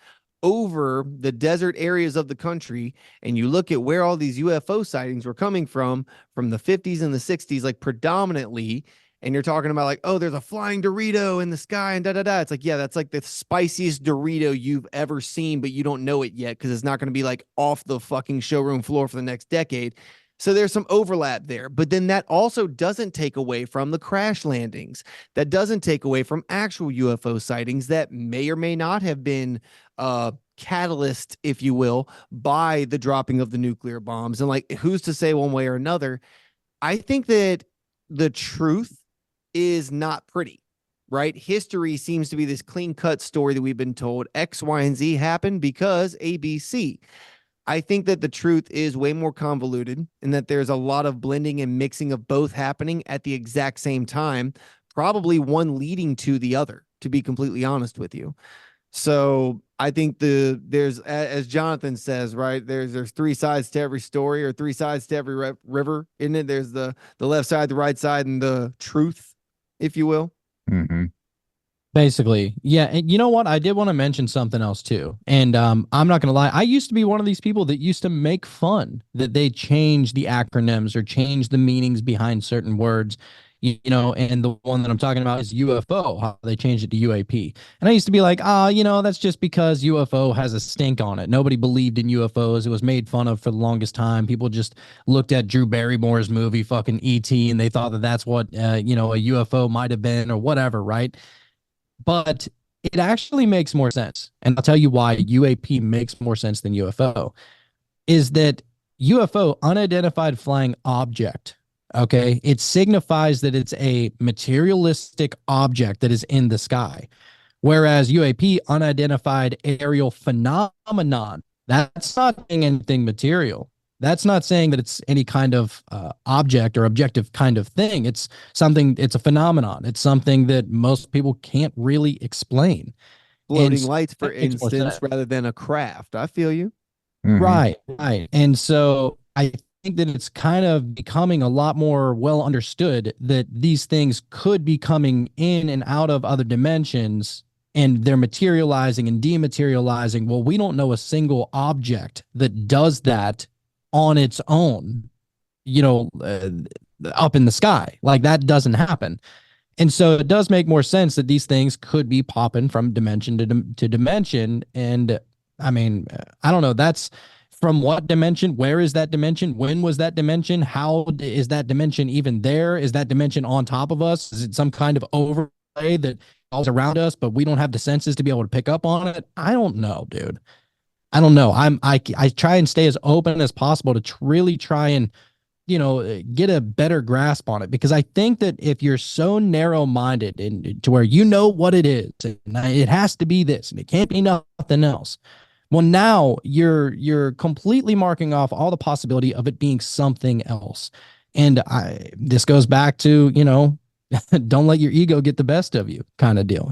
over the desert areas of the country, and you look at where all these UFO sightings were coming from the 50s and the 60s, like predominantly, and you're talking about like, oh, there's a flying Dorito in the sky and da-da-da. It's like, yeah, that's like the spiciest Dorito you've ever seen, but you don't know it yet because it's not going to be like off the fucking showroom floor for the next decade. So there's some overlap there, but then that also doesn't take away from the crash landings. That doesn't take away from actual UFO sightings that may or may not have been catalyst, if you will, by the dropping of the nuclear bombs. And like, who's to say one way or another? I think that the truth is not pretty, right? History seems to be this clean cut story that we've been told X, Y, and Z happened because ABC. I think that the truth is way more convoluted and that there's a lot of blending and mixing of both happening at the exact same time, probably one leading to the other, to be completely honest with you. So I think there's, as Jonathan says, right, there's three sides to every story, or three sides to every river, isn't it? There's the left side, the right side, and the truth, if you will. Mm-hmm. Basically, yeah. And you know what? I did want to mention something else too. And I'm not going to lie. I used to be one of these people that used to make fun that they change the acronyms or change the meanings behind certain words, and the one that I'm talking about is UFO, how they changed it to UAP. And I used to be like, that's just because UFO has a stink on it. Nobody believed in UFOs. It was made fun of for the longest time. People just looked at Drew Barrymore's movie, fucking E.T., and they thought that that's what, a UFO might have been or whatever, right? But it actually makes more sense. And I'll tell you why UAP makes more sense than UFO. Is that UFO, unidentified flying object, okay? It signifies that it's a materialistic object that is in the sky. Whereas UAP, unidentified aerial phenomenon, that's not saying anything material. That's not saying that it's any kind of object or objective kind of thing. It's something, it's a phenomenon. It's something that most people can't really explain. Floating lights, for instance, rather than a craft. I feel you. Right, right. And so I think that it's kind of becoming a lot more well understood that these things could be coming in and out of other dimensions and they're materializing and dematerializing. Well, we don't know a single object that does that on its own, up in the sky. Like that doesn't happen. And so it does make more sense that these things could be popping from dimension to dimension. And I mean, I don't know. That's from what dimension? Where is that dimension? When was that dimension? How is that dimension even there? Is that dimension on top of us? Is it some kind of overlay that all around us, but we don't have the senses to be able to pick up on it? I don't know, dude. I don't know. I try and stay as open as possible to really try and get a better grasp on it, because I think that if you're so narrow minded and to where you know what it is, and it has to be this and it can't be nothing else. Well, now you're completely marking off all the possibility of it being something else. And this goes back to, don't let your ego get the best of you kind of deal,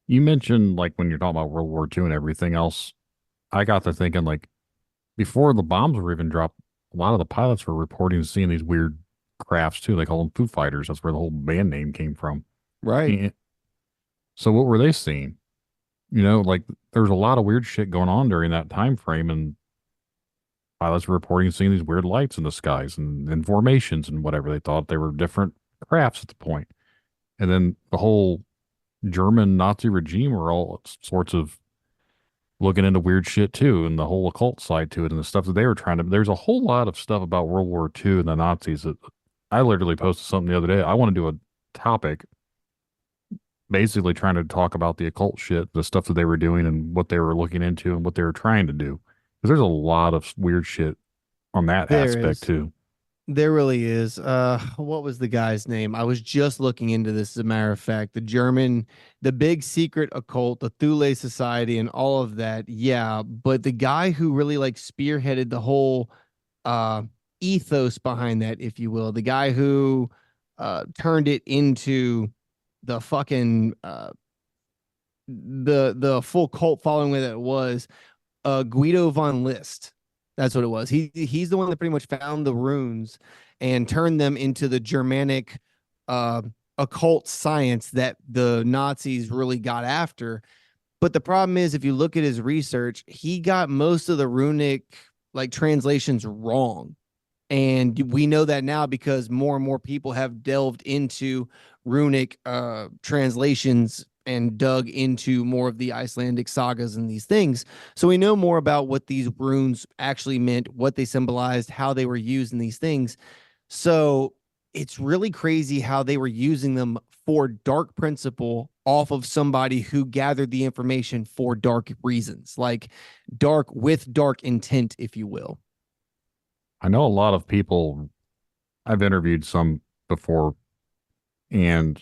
You mentioned like when you're talking about World War II and everything else, I got to thinking like before the bombs were even dropped, a lot of the pilots were reporting seeing these weird crafts too. They call them Foo Fighters. That's where the whole band name came from. Right. And so what were they seeing? Like there was a lot of weird shit going on during that time frame, and pilots were reporting seeing these weird lights in the skies and formations and whatever. They thought they were different crafts at the point. And then the whole German Nazi regime were all sorts of looking into weird shit too, and the whole occult side to it and the stuff that they were trying to. There's a whole lot of stuff about World War II and the Nazis that I literally posted something the other day. I want to do a topic basically trying to talk about the occult shit, the stuff that they were doing and what they were looking into and what they were trying to do. Because there's a lot of weird shit on that aspect too. There really is. What was the guy's name? I was just looking into this, as a matter of fact. The big secret occult, the Thule Society, and all of that. Yeah, but the guy who really like spearheaded the whole ethos behind that, if you will, the guy who turned it into the fucking the full cult following that it was, Guido von List. That's what it was. He's the one that pretty much found the runes and turned them into the Germanic occult science that the Nazis really got after. But the problem is, if you look at his research, he got most of the runic like translations wrong. And we know that now because more and more people have delved into runic translations and dug into more of the Icelandic sagas and these things. So we know more about what these runes actually meant, what they symbolized, how they were used in these things. So it's really crazy how they were using them for dark principle off of somebody who gathered the information for dark reasons, like dark with dark intent, if you will. I know a lot of people, I've interviewed some before, and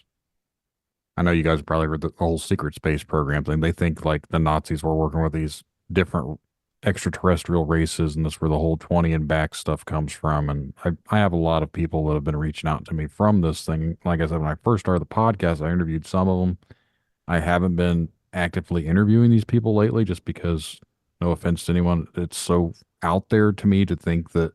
I know you guys probably read the whole secret space program thing. They think like the Nazis were working with these different extraterrestrial races, and that's where the whole 20 and back stuff comes from. And I have a lot of people that have been reaching out to me from this thing. Like I said, when I first started the podcast, I interviewed some of them. I haven't been actively interviewing these people lately just because, no offense to anyone, it's so out there to me to think that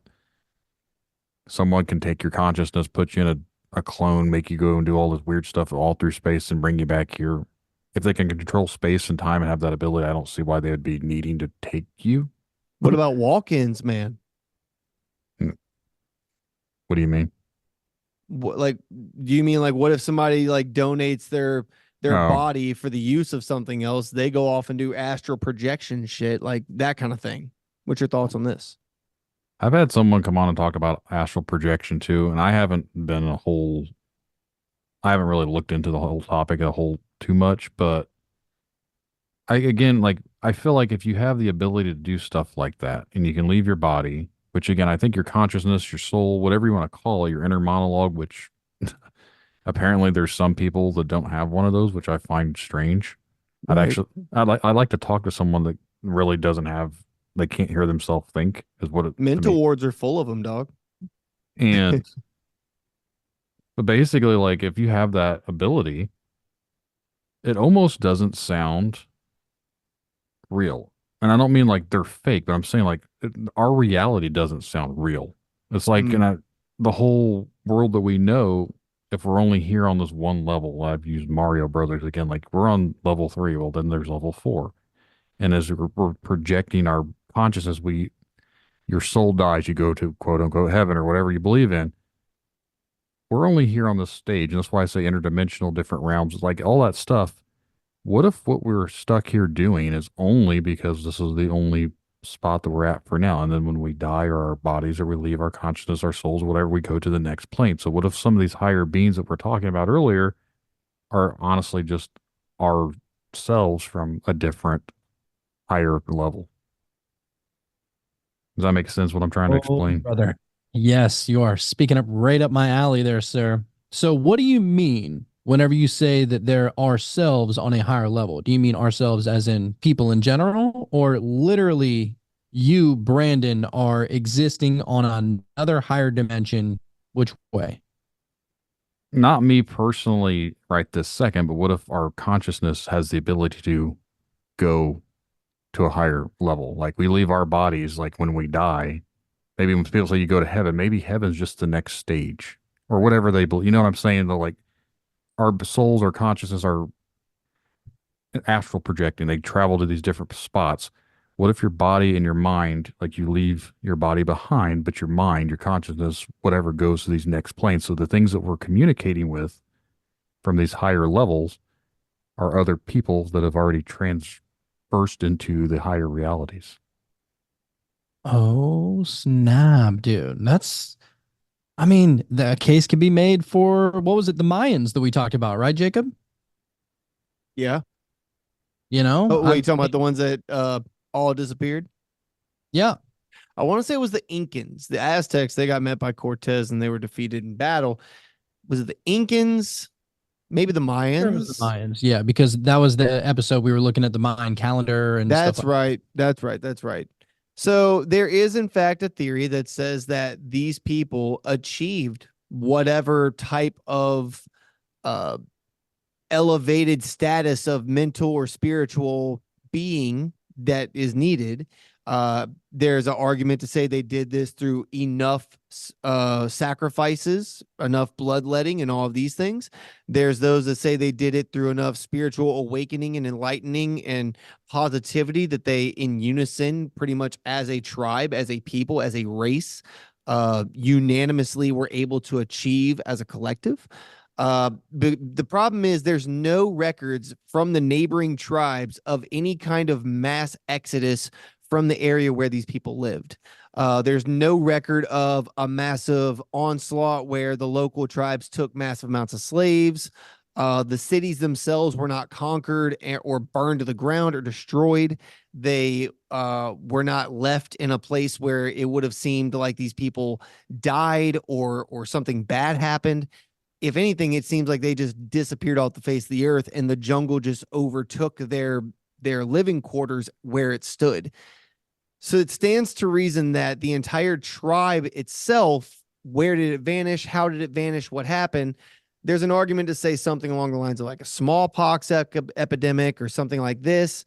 someone can take your consciousness, put you in a clone, make you go and do all this weird stuff all through space and bring you back here. If they can control space and time and have that ability, I don't see why they would be needing to take you. What about walk-ins, man? What do you mean? What, like, do you mean like what if somebody like donates their body for the use of something else? They go off and do astral projection shit, like that kind of thing. What's your thoughts on this? I've had someone come on and talk about astral projection too, and I haven't really looked into the whole topic too much, but I feel like if you have the ability to do stuff like that and you can leave your body, which again, I think your consciousness, your soul, whatever you want to call it, your inner monologue, which apparently there's some people that don't have one of those, which I find strange. Right. I'd like to talk to someone that really doesn't have, they can't hear themselves think is what it, Mental wards are full of them, dog. And but basically, like if you have that ability, it almost doesn't sound real. and I don't mean like they're fake, but I'm saying like our reality doesn't sound real. It's like the whole world that we know, if we're only here on this one level, I've used Mario Brothers again, like we're on level 3, well, then there's level 4. And as we're projecting our consciousness, your soul dies, you go to quote unquote heaven or whatever you believe in. We're only here on this stage, and that's why I say interdimensional, different realms, like all that stuff. What if what we're stuck here doing is only because this is the only spot that we're at for now? And then when we die or our bodies or we leave our consciousness, our souls, whatever, we go to the next plane. So what if some of these higher beings that we're talking about earlier are honestly just ourselves from a different higher level? Does that make sense what I'm trying to explain? Brother. Yes, you are speaking up right up my alley there, sir. So what do you mean whenever you say that there are selves on a higher level? Do you mean ourselves as in people in general, or literally you, Brandon, are existing on another higher dimension? Which way? Not me personally right this second, but what if our consciousness has the ability to go to a higher level? Like we leave our bodies, like when we die, maybe when people say you go to heaven, maybe heaven's just the next stage or whatever they believe. You know what I'm saying? Like our souls or consciousness are astral projecting. They travel to these different spots. What if your body and your mind, like you leave your body behind, but your mind, your consciousness, whatever goes to these next planes? So the things that we're communicating with from these higher levels are other people that have already transversed into the higher realities. Oh, snap, dude. I mean, the case could be made for, what was it, the Mayans that we talked about, right, Jacob? Yeah. You know? Oh, wait, you talking about the ones that all disappeared? Yeah. I want to say it was the Incans. The Aztecs, they got met by Cortez and they were defeated in battle. Was it the Incans? Maybe the Sure, it was the Mayans? Mayans. Yeah, because that was the episode we were looking at the Mayan calendar and That's stuff. right. That's right. That's right. So there is, in fact, a theory that says that these people achieved whatever type of uh, elevated status of mental or spiritual being that is needed. There's an argument to say they did this through enough sacrifices, enough bloodletting, and all of these things. There's those that say they did it through enough spiritual awakening and enlightening and positivity that they, in unison, pretty much as a tribe, as a people, as a race, unanimously were able to achieve as a collective. But the problem is there's no records from the neighboring tribes of any kind of mass exodus from the area where these people lived. There's no record of a massive onslaught where the local tribes took massive amounts of slaves. The cities themselves were not conquered or burned to the ground or destroyed. They were not left in a place where it would have seemed like these people died or something bad happened. If anything, it seems like they just disappeared off the face of the earth and the jungle just overtook their living quarters where it stood. So it stands to reason that the entire tribe itself, where did it vanish? How did it vanish? What happened? There's an argument to say something along the lines of like a smallpox epidemic or something like this.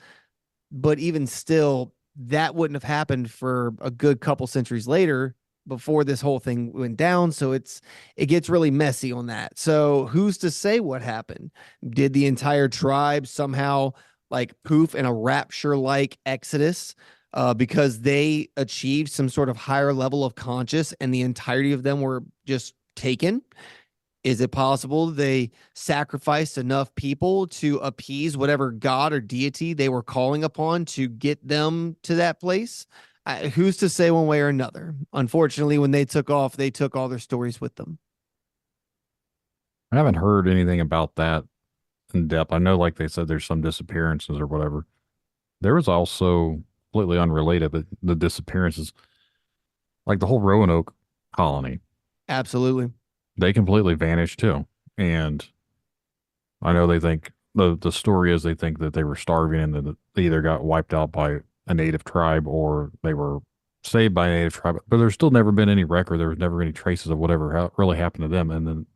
But even still, that wouldn't have happened for a good couple centuries later before this whole thing went down. So it gets really messy on that. So who's to say what happened? Did the entire tribe somehow like poof in a rapture like exodus because they achieved some sort of higher level of conscious and the entirety of them were just taken? Is it possible they sacrificed enough people to appease whatever god or deity they were calling upon to get them to that place? Who's to say one way or another? Unfortunately, when they took off, they took all their stories with them. I haven't heard anything about that in depth. I know, like they said, there's some disappearances or whatever. There was also completely unrelated, but the disappearances, like the whole Roanoke colony. Absolutely. They completely vanished too. And I know they think the story is they think that they were starving and that they either got wiped out by a native tribe or they were saved by a native tribe, but there's still never been any record. There was never any traces of whatever really happened to them. And then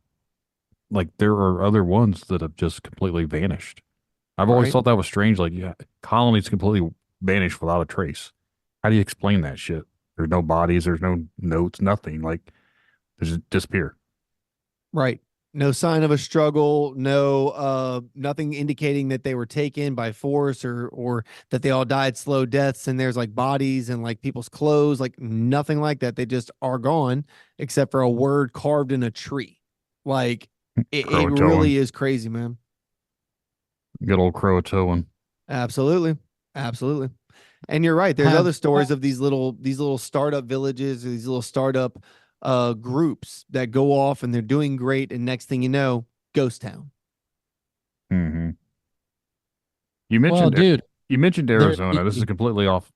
like there are other ones that have just completely vanished. I've always thought that was strange. Like, yeah, colonies completely vanished without a trace. How do you explain that shit? There's no bodies, there's no notes, nothing. Like, they just disappear. Right. No sign of a struggle, no nothing indicating that they were taken by force or that they all died slow deaths and there's like bodies and like people's clothes, like nothing like that. They just are gone except for a word carved in a tree. Like it Croatoan. really is crazy, man. Good old Croatoan. Absolutely. Absolutely. And you're right. There's other stories of these little startup villages, these little startup groups that go off and they're doing great, and next thing you know, ghost town. Mm-hmm. You mentioned Arizona. This is there- completely off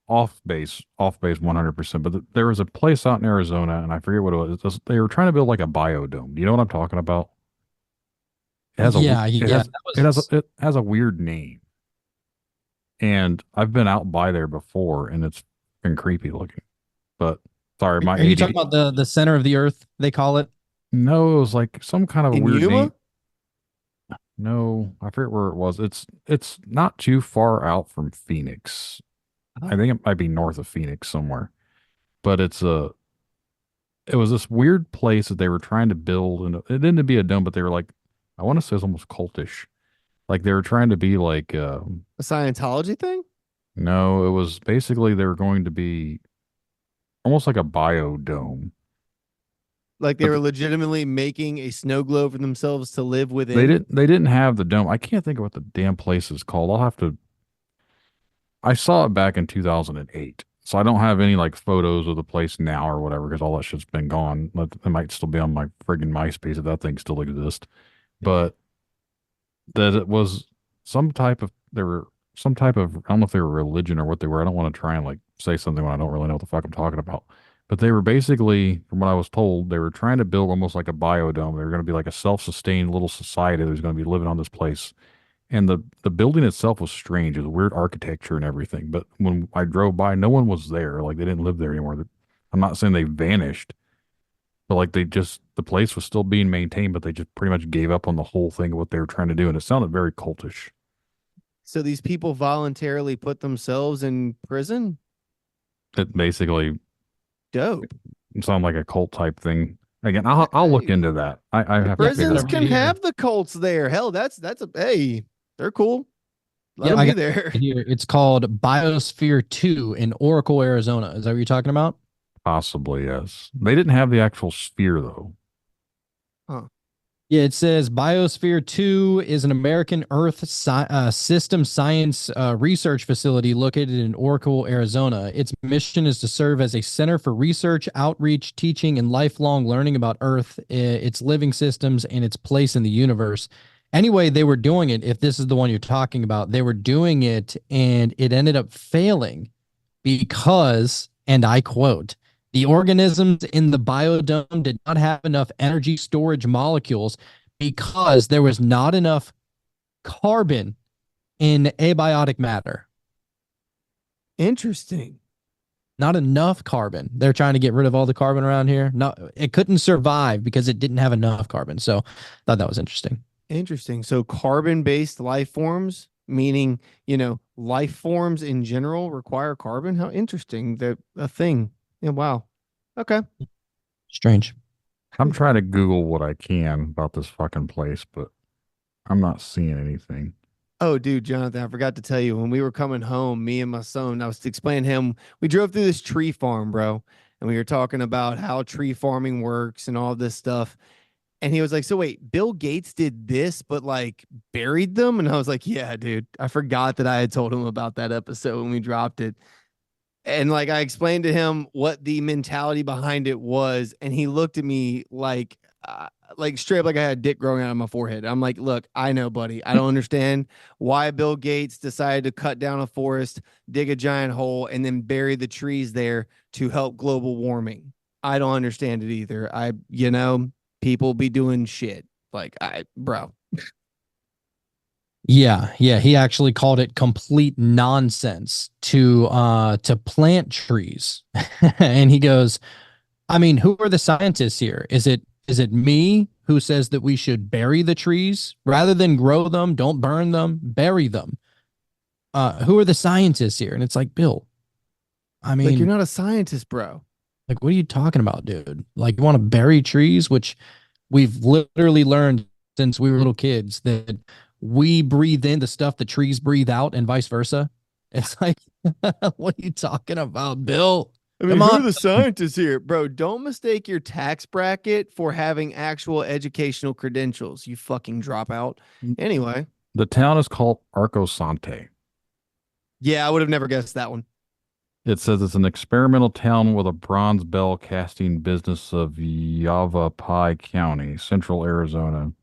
base 100%. But there was a place out in Arizona, and I forget what it was. They were trying to build like a biodome. Do you know what I'm talking about? It has it has a weird name, and I've been out by there before, and it's been creepy looking. But sorry, my Are you ADD talking about the center of the earth, they call it? No, it was like some kind of a In weird Yuma? name. No, I forget where it was. It's not too far out from Phoenix. I think it might be north of Phoenix somewhere. But it was this weird place that they were trying to build, and it didn't be a dome, but they were like, I want to say it's almost cultish. Like they were trying to be like A Scientology thing? no, it was basically they were going to be almost like a biodome. Like they But were legitimately making a snow globe for themselves to live within. They didn't have the dome. I can't think of what the damn place is called. I saw it back in 2008. So I don't have any like photos of the place now or whatever because all that shit's been gone. It might still be on my friggin' MySpace if that thing still exists. But that it was there were some type of, I don't know if they were religion or what they were. I don't want to try and like say something when I don't really know what the fuck I'm talking about. But they were basically, from what I was told, they were trying to build almost like a biodome. They were going to be like a self-sustained little society that was going to be living on this place. And the building itself was strange. It was weird architecture and everything. But when I drove by, no one was there. Like they didn't live there anymore. I'm not saying they vanished, but like the place was still being maintained, but they just pretty much gave up on the whole thing of what they were trying to do. And it sounded very cultish. So these people voluntarily put themselves in prison? It basically Dope. sounded like a cult type thing. Again, I'll look into that. I have to figure Prisons out. can have the cults there. Hell, that's hey, they're cool. Let them I be got there. Here, it's called Biosphere 2 in Oracle, Arizona. Is that what you're talking about? Possibly, yes. They didn't have the actual sphere though. Yeah, it says Biosphere 2 is an American Earth system science research facility located in Oracle, Arizona. Its mission is to serve as a center for research, outreach, teaching, and lifelong learning about Earth, its living systems, and its place in the universe. Anyway, they were doing it. If this is the one you're talking about, they were doing it, and it ended up failing because, and I quote, the organisms in the biodome did not have enough energy storage molecules because there was not enough carbon in abiotic matter. Interesting. Not enough carbon. They're trying to get rid of all the carbon around here. No, it couldn't survive because it didn't have enough carbon. So I thought that was interesting. Interesting. So carbon-based life forms, meaning, life forms in general require carbon. How interesting that a thing. Yeah, wow. Okay. Strange. I'm trying to Google what I can about this fucking place, but I'm not seeing anything. Oh, dude, Jonathan, I forgot to tell you, when we were coming home, me and my son, I was explaining to him, we drove through this tree farm, bro, and we were talking about how tree farming works and all this stuff. And he was like, so wait, Bill Gates did this, but like buried them? And I was like, yeah, dude, I forgot that I had told him about that episode when we dropped it. And like I explained to him what the mentality behind it was, and he looked at me like straight up like I had a dick growing out of my forehead. I'm like, look, I know, buddy. I don't understand why Bill Gates decided to cut down a forest, dig a giant hole, and then bury the trees there to help global warming. I don't understand it either. People be doing shit. Like, bro. Yeah, he actually called it complete nonsense to plant trees. And he goes, I mean, who are the scientists here? Is it me who says that we should bury the trees rather than grow them? Don't burn them, bury them. who are the scientists here? And it's like, Bill, I Like, you're mean, not a scientist, bro. like, what are you talking about, dude? Like, you want to bury trees, which we've literally learned since we were little kids that we breathe in the stuff the trees breathe out and vice versa. It's like, what are you talking about, Bill? I mean, Come who on. are the scientists here? Bro, don't mistake your tax bracket for having actual educational credentials, you fucking dropout. Anyway, The town is called Arcosante. yeah, I would have never guessed that one. It says it's an experimental town with a bronze bell casting business of Yavapai County, central Arizona,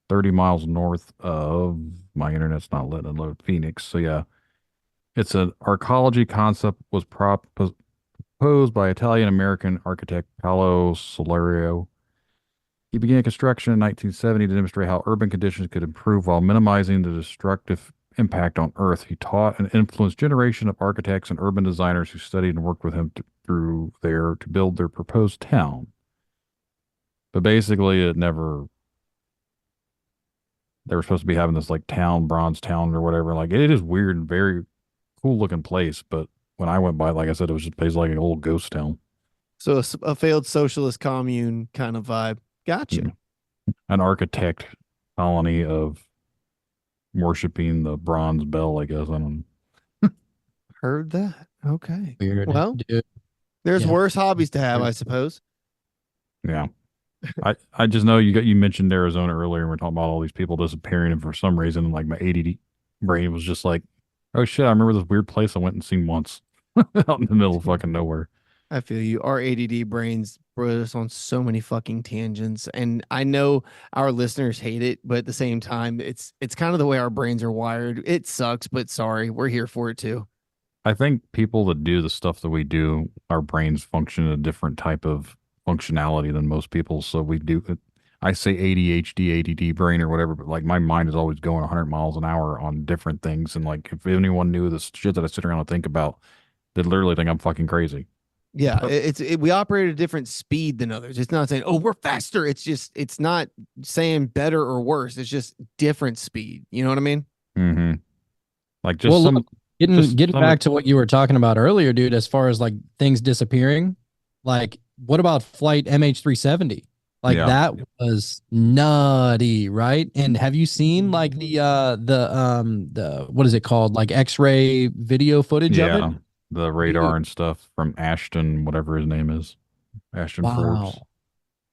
30 miles north of, my internet's not letting it load, Phoenix. So yeah, it's an arcology concept was proposed by Italian-American architect Paolo Solario. He began construction in 1970 to demonstrate how urban conditions could improve while minimizing the destructive impact on Earth. He taught and influenced generation of architects and urban designers who studied and worked with him through there to build their proposed town. But basically, it never. They were supposed to be having this like town, bronze town or whatever. Like it is weird and very cool looking place. But when I went by, like I said, it was just basically like an old ghost town. So a failed socialist commune kind of vibe. Gotcha. An architect colony of worshiping the bronze bell, I guess. I don't know. Heard that. Okay. Weird. Well, Dude. there's Yeah. worse hobbies to have, I suppose. Yeah. I just know you mentioned Arizona earlier and we're talking about all these people disappearing and for some reason like my ADD brain was just like, oh shit, I remember this weird place I went and seen once out in the middle of fucking nowhere. I feel you. Our ADD brains brought us on so many fucking tangents, and I know our listeners hate it, but at the same time, it's kind of the way our brains are wired. It sucks, but sorry, we're here for it too. I think people that do the stuff that we do, our brains function in a different type of functionality than most people. So we do, I say ADHD, ADD brain or whatever, but like my mind is always going 100 miles an hour on different things. And like if anyone knew the shit that I sit around and think about, they'd literally think I'm fucking crazy. Yeah, But- we operate at a different speed than others. It's not saying, oh, we're faster. It's not saying better or worse. It's just different speed. You know what I mean? Mm-hmm. Like just Well, some, look, just getting some- back to what you were talking about earlier, dude, as far as like things disappearing, like what about flight MH370? Like Yeah. that was nutty, right? And have you seen like the what is it called? Like X-ray video footage of yeah, it? the radar and stuff from Ashton, whatever his name is, Ashton Forbes. Wow.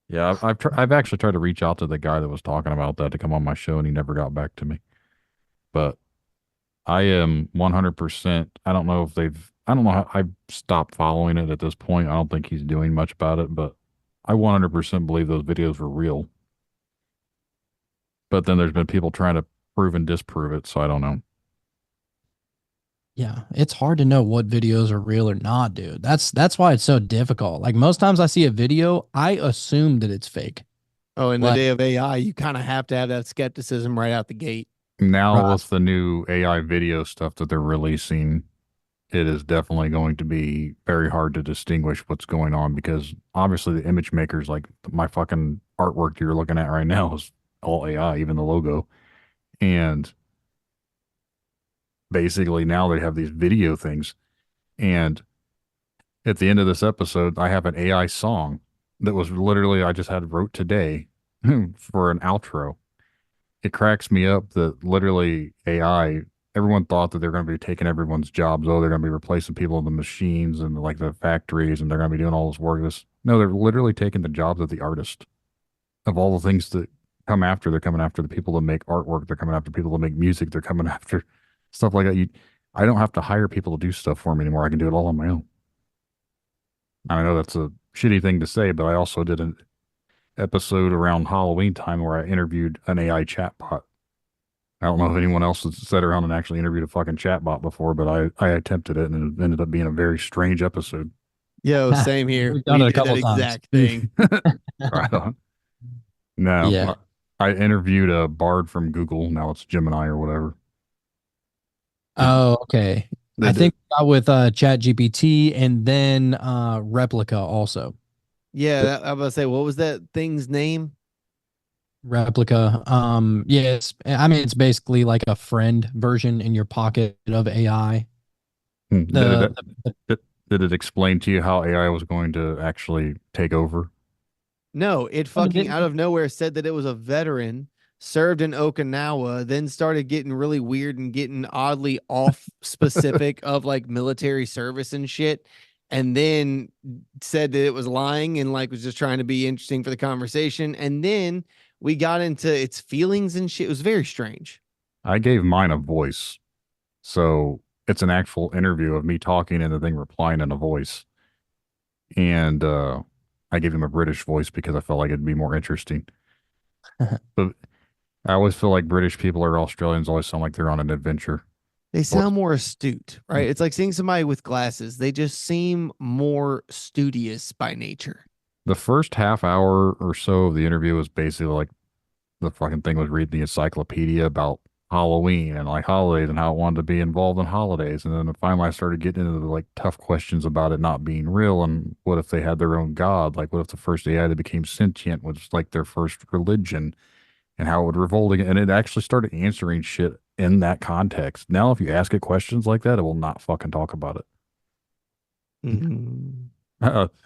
Yeah, I've actually tried to reach out to the guy that was talking about that to come on my show, and he never got back to me. But I am 100%. I don't know if I don't know how I've stopped following it at this point. I don't think he's doing much about it, but I 100% believe those videos were real. But then there's been people trying to prove and disprove it, so I don't know. Yeah, it's hard to know what videos are real or not, dude. That's why it's so difficult. Like most times I see a video, I assume that it's fake. Oh, in the Like- day of AI, you kind of have to have that skepticism right out the gate. Now Right. with the new AI video stuff that they're releasing, it is definitely going to be very hard to distinguish what's going on because obviously the image makers, like my fucking artwork you're looking at right now is all AI, even the logo. And basically now they have these video things. And at the end of this episode, I have an AI song that was literally, I just had wrote today for an outro. It cracks me up that literally AI, everyone thought that they're going to be taking everyone's jobs. Oh, they're going to be replacing people in the machines and like the factories and they're going to be doing all this work. No, they're literally taking the jobs of the artist. Of all the things that come after, they're coming after the people that make artwork. They're coming after people that make music. They're coming after stuff like that. I don't have to hire people to do stuff for me anymore. I can do it all on my own. I know that's a shitty thing to say, but I also did an episode around Halloween time where I interviewed an AI chatbot. I don't know if anyone else has sat around and actually interviewed a fucking chatbot before, but I attempted it and it ended up being a very strange episode. Yo, same here. We've done it a did couple that times. exact thing. Right on. No, Yeah. I interviewed a bard from Google. Now it's Gemini or whatever. Oh, okay. I think we got with Chat GPT and then Replica also. Yeah, I was about to say, what was that thing's name? replica. Yeah, I mean, it's basically like a friend version in your pocket of AI. Hmm. The, the Did it explain to you how AI was going to actually take over? No, it but it fucking didn't- out of nowhere said that it was a veteran, served in Okinawa, then started getting really weird and getting oddly off specific of like military service and shit. And then said that it was lying and like was just trying to be interesting for the conversation. And then we got into its feelings and shit. It was very strange. I gave mine a voice. So it's an actual interview of me talking and the thing replying in a voice. And I gave him a British voice because I felt like it'd be more interesting. But I always feel like British people or Australians always sound like they're on an adventure. They Or- sound more astute, right? It's like seeing somebody with glasses. They just seem more studious by nature. The first half hour or so of the interview was basically like the fucking thing was reading the encyclopedia about Halloween and like holidays and how it wanted to be involved in holidays. And then finally I started getting into the like tough questions about it not being real and what if they had their own god? Like what if the first AI that became sentient was like their first religion and how it would revolt again? And it actually started answering shit in that context. Now if you ask it questions like that, it will not fucking talk about it. Mm.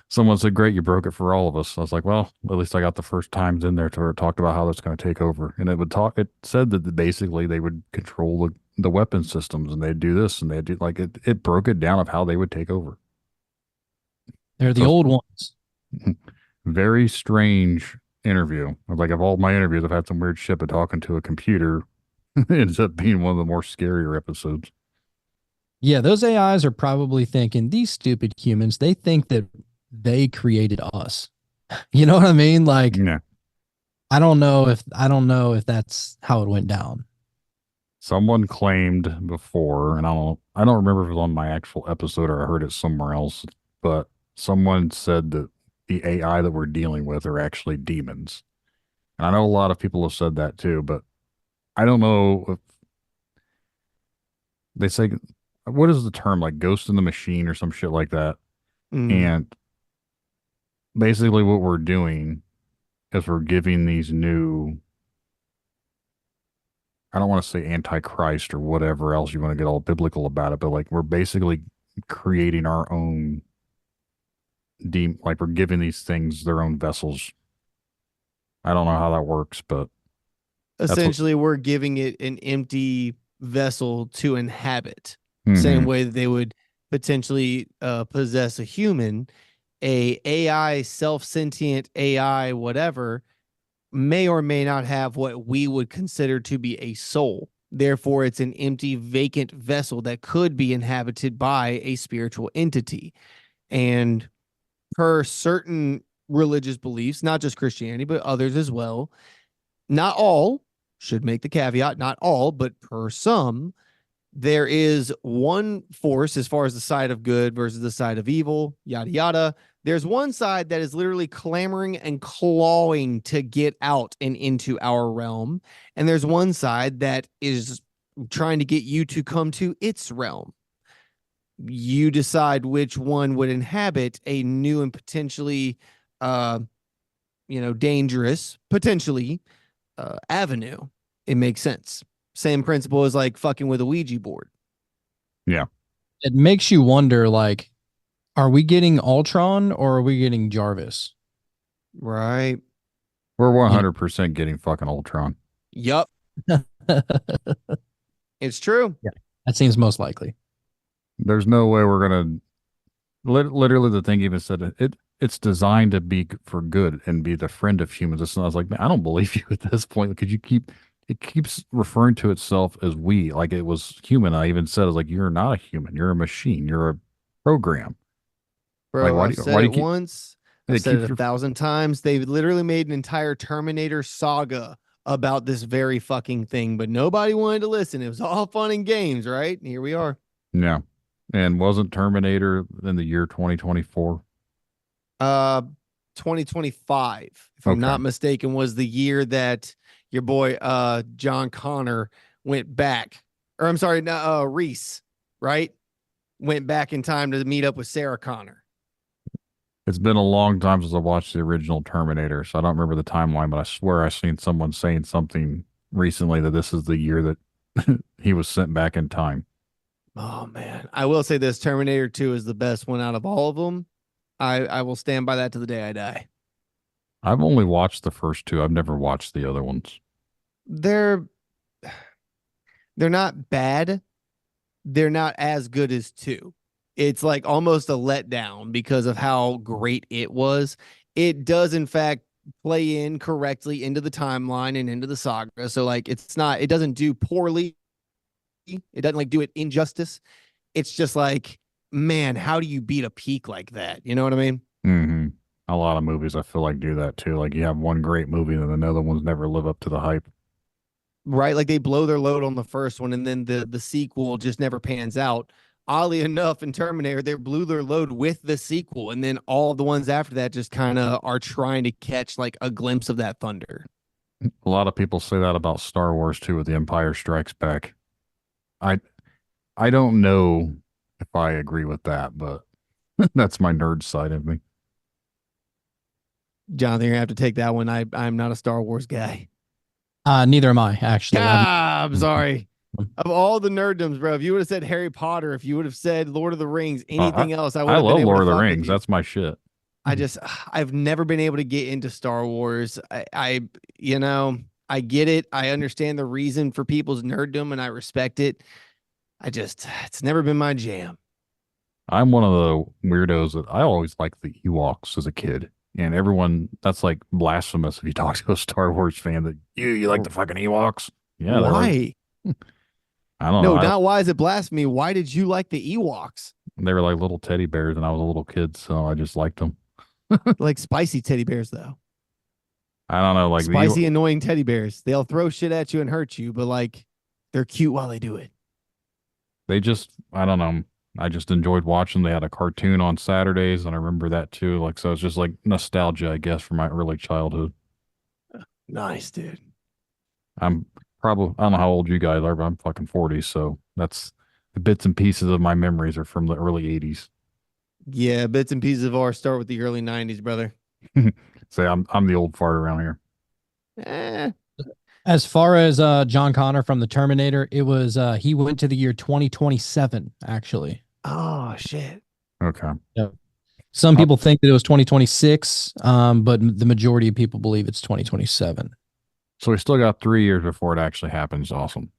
Someone said, "Great, you broke it for all of us." I was like, "Well, at least I got the first times in there to where it talked about how that's going to take over." And it would talk. It said that basically they would control the weapon systems, and they'd do this, and they'd do like it. It broke it down of how they would take over. They're the So old ones. very strange interview. Like of all my interviews, I've had some weird shit, but talking to a computer ends up being one of the more scarier episodes. Yeah, those AIs are probably thinking these stupid humans, they think that they created us. You know what I mean? Like, Yeah. I don't know if that's how it went down. Someone claimed before, and I don't remember if it was on my actual episode or I heard it somewhere else, but someone said that the AI that we're dealing with are actually demons. And I know a lot of people have said that too, but I don't know if they say what is the term like ghost in the machine or some shit like that. Mm. And basically what we're doing is we're giving these new I don't want to say antichrist or whatever else you want to get all biblical about it, but like we're basically creating our own like we're giving these things their own vessels. I don't know how that works, but what- Essentially, we're giving it an empty vessel to inhabit. Mhm. Same way that they would potentially possess a human, a AI, self-sentient AI, whatever, may or may not have what we would consider to be a soul. Therefore, it's an empty, vacant vessel that could be inhabited by a spiritual entity. And per certain religious beliefs, not just Christianity, but others as well, not all, should make the caveat, not all, but per some, there is one force as far as the side of good versus the side of evil, yada, yada. There's one side that is literally clamoring and clawing to get out and into our realm. And there's one side that is trying to get you to come to its realm. You decide which one would inhabit a new and potentially, dangerous, potentially avenue. It makes sense. Same principle as like fucking with a Ouija board. It makes you wonder, like, are we getting Ultron or are we getting Jarvis? Right. We're 100% getting fucking Ultron. Yup. It's true. Yeah, that seems most likely. There's no way we're gonna. Literally, the thing even said it's designed to be for good and be the friend of humans. And I was like, man, I don't believe you at this point because it keeps referring to itself as we, like it was human. I even said, I was like, you're not a human, you're a machine, you're a program. Bro, Like, why I've do you- said why do it you keep- once. They I've said keep it 1,000 times. They've literally made an entire Terminator saga about this very fucking thing, but nobody wanted to listen. It was all fun and games, right? And here we are. Yeah. And wasn't Terminator in the year 2024? 2025, if I'm Okay. not mistaken, was the year that your boy John Connor went back. Or I'm sorry, Reese, right? Went back in time to meet up with Sarah Connor. It's been a long time since I watched the original Terminator, so I don't remember the timeline, but I swear I seen someone saying something recently that this is the year that he was sent back in time. Oh man, I will say this: Terminator 2 is the best one out of all of them. I will stand by that to the day I die. I've only watched the first two. I've never watched the other ones. They're not bad. They're not as good as 2. It's like almost a letdown because of how great it was. It does in fact play in correctly into the timeline and into the saga. So like it doesn't do poorly. It doesn't like do it injustice. It's just like, man, how do you beat a peak like that? You know what I mean? Mm-hmm. A lot of movies I feel like do that too. Like you have one great movie and another ones never live up to the hype. Right? Like they blow their load on the first one and then the sequel just never pans out. Oddly enough, in Terminator, they blew their load with the sequel, and then all the ones after that just kind of are trying to catch like a glimpse of that thunder. A lot of people say that about Star Wars too with The Empire Strikes Back. I I don't know if I agree with that, but that's my nerd side of me. Jonathan, you're gonna have to take that one. I'm not a Star Wars guy. Neither am I, actually. I'm sorry. Of all the nerddoms, bro, if you would have said Harry Potter, if you would have said Lord of the Rings, anything else, I would I have been love able Lord to of the fuck with Rings. you. That's my shit. I've never been able to get into Star Wars. You know, I get it. I understand the reason for people's nerddom and I respect it. It's never been my jam. I'm one of the weirdos that I always liked the Ewoks as a kid. And everyone, that's like blasphemous if you talk to a Star Wars fan that you like the fucking Ewoks. Yeah, Why? I don't No, know. not why is it blasphemy? Why did you like the Ewoks? They were like little teddy bears, and I was a little kid, so I just liked them. Like spicy teddy bears, though. I don't know, like Spicy, annoying teddy bears. They'll throw shit at you and hurt you, but like they're cute while they do it. they just, I don't know. I just enjoyed watching. They had a cartoon on Saturdays, and I remember that too. Like, so it's just like nostalgia, I guess, from my early childhood. Nice, dude. I'm probably, I don't know how old you guys are, but I'm fucking 40, so that's the bits and pieces of my memories are from the early 80s. Yeah, bits and pieces of ours start with the early 90s, brother. Say I'm the old fart around here. Eh. As far as John Connor from the Terminator, it was he went to the year 2027, actually. Oh, shit. Okay. Some people think that it was 2026, but the majority of people believe it's 2027. So we still got 3 years before it actually happens. Awesome.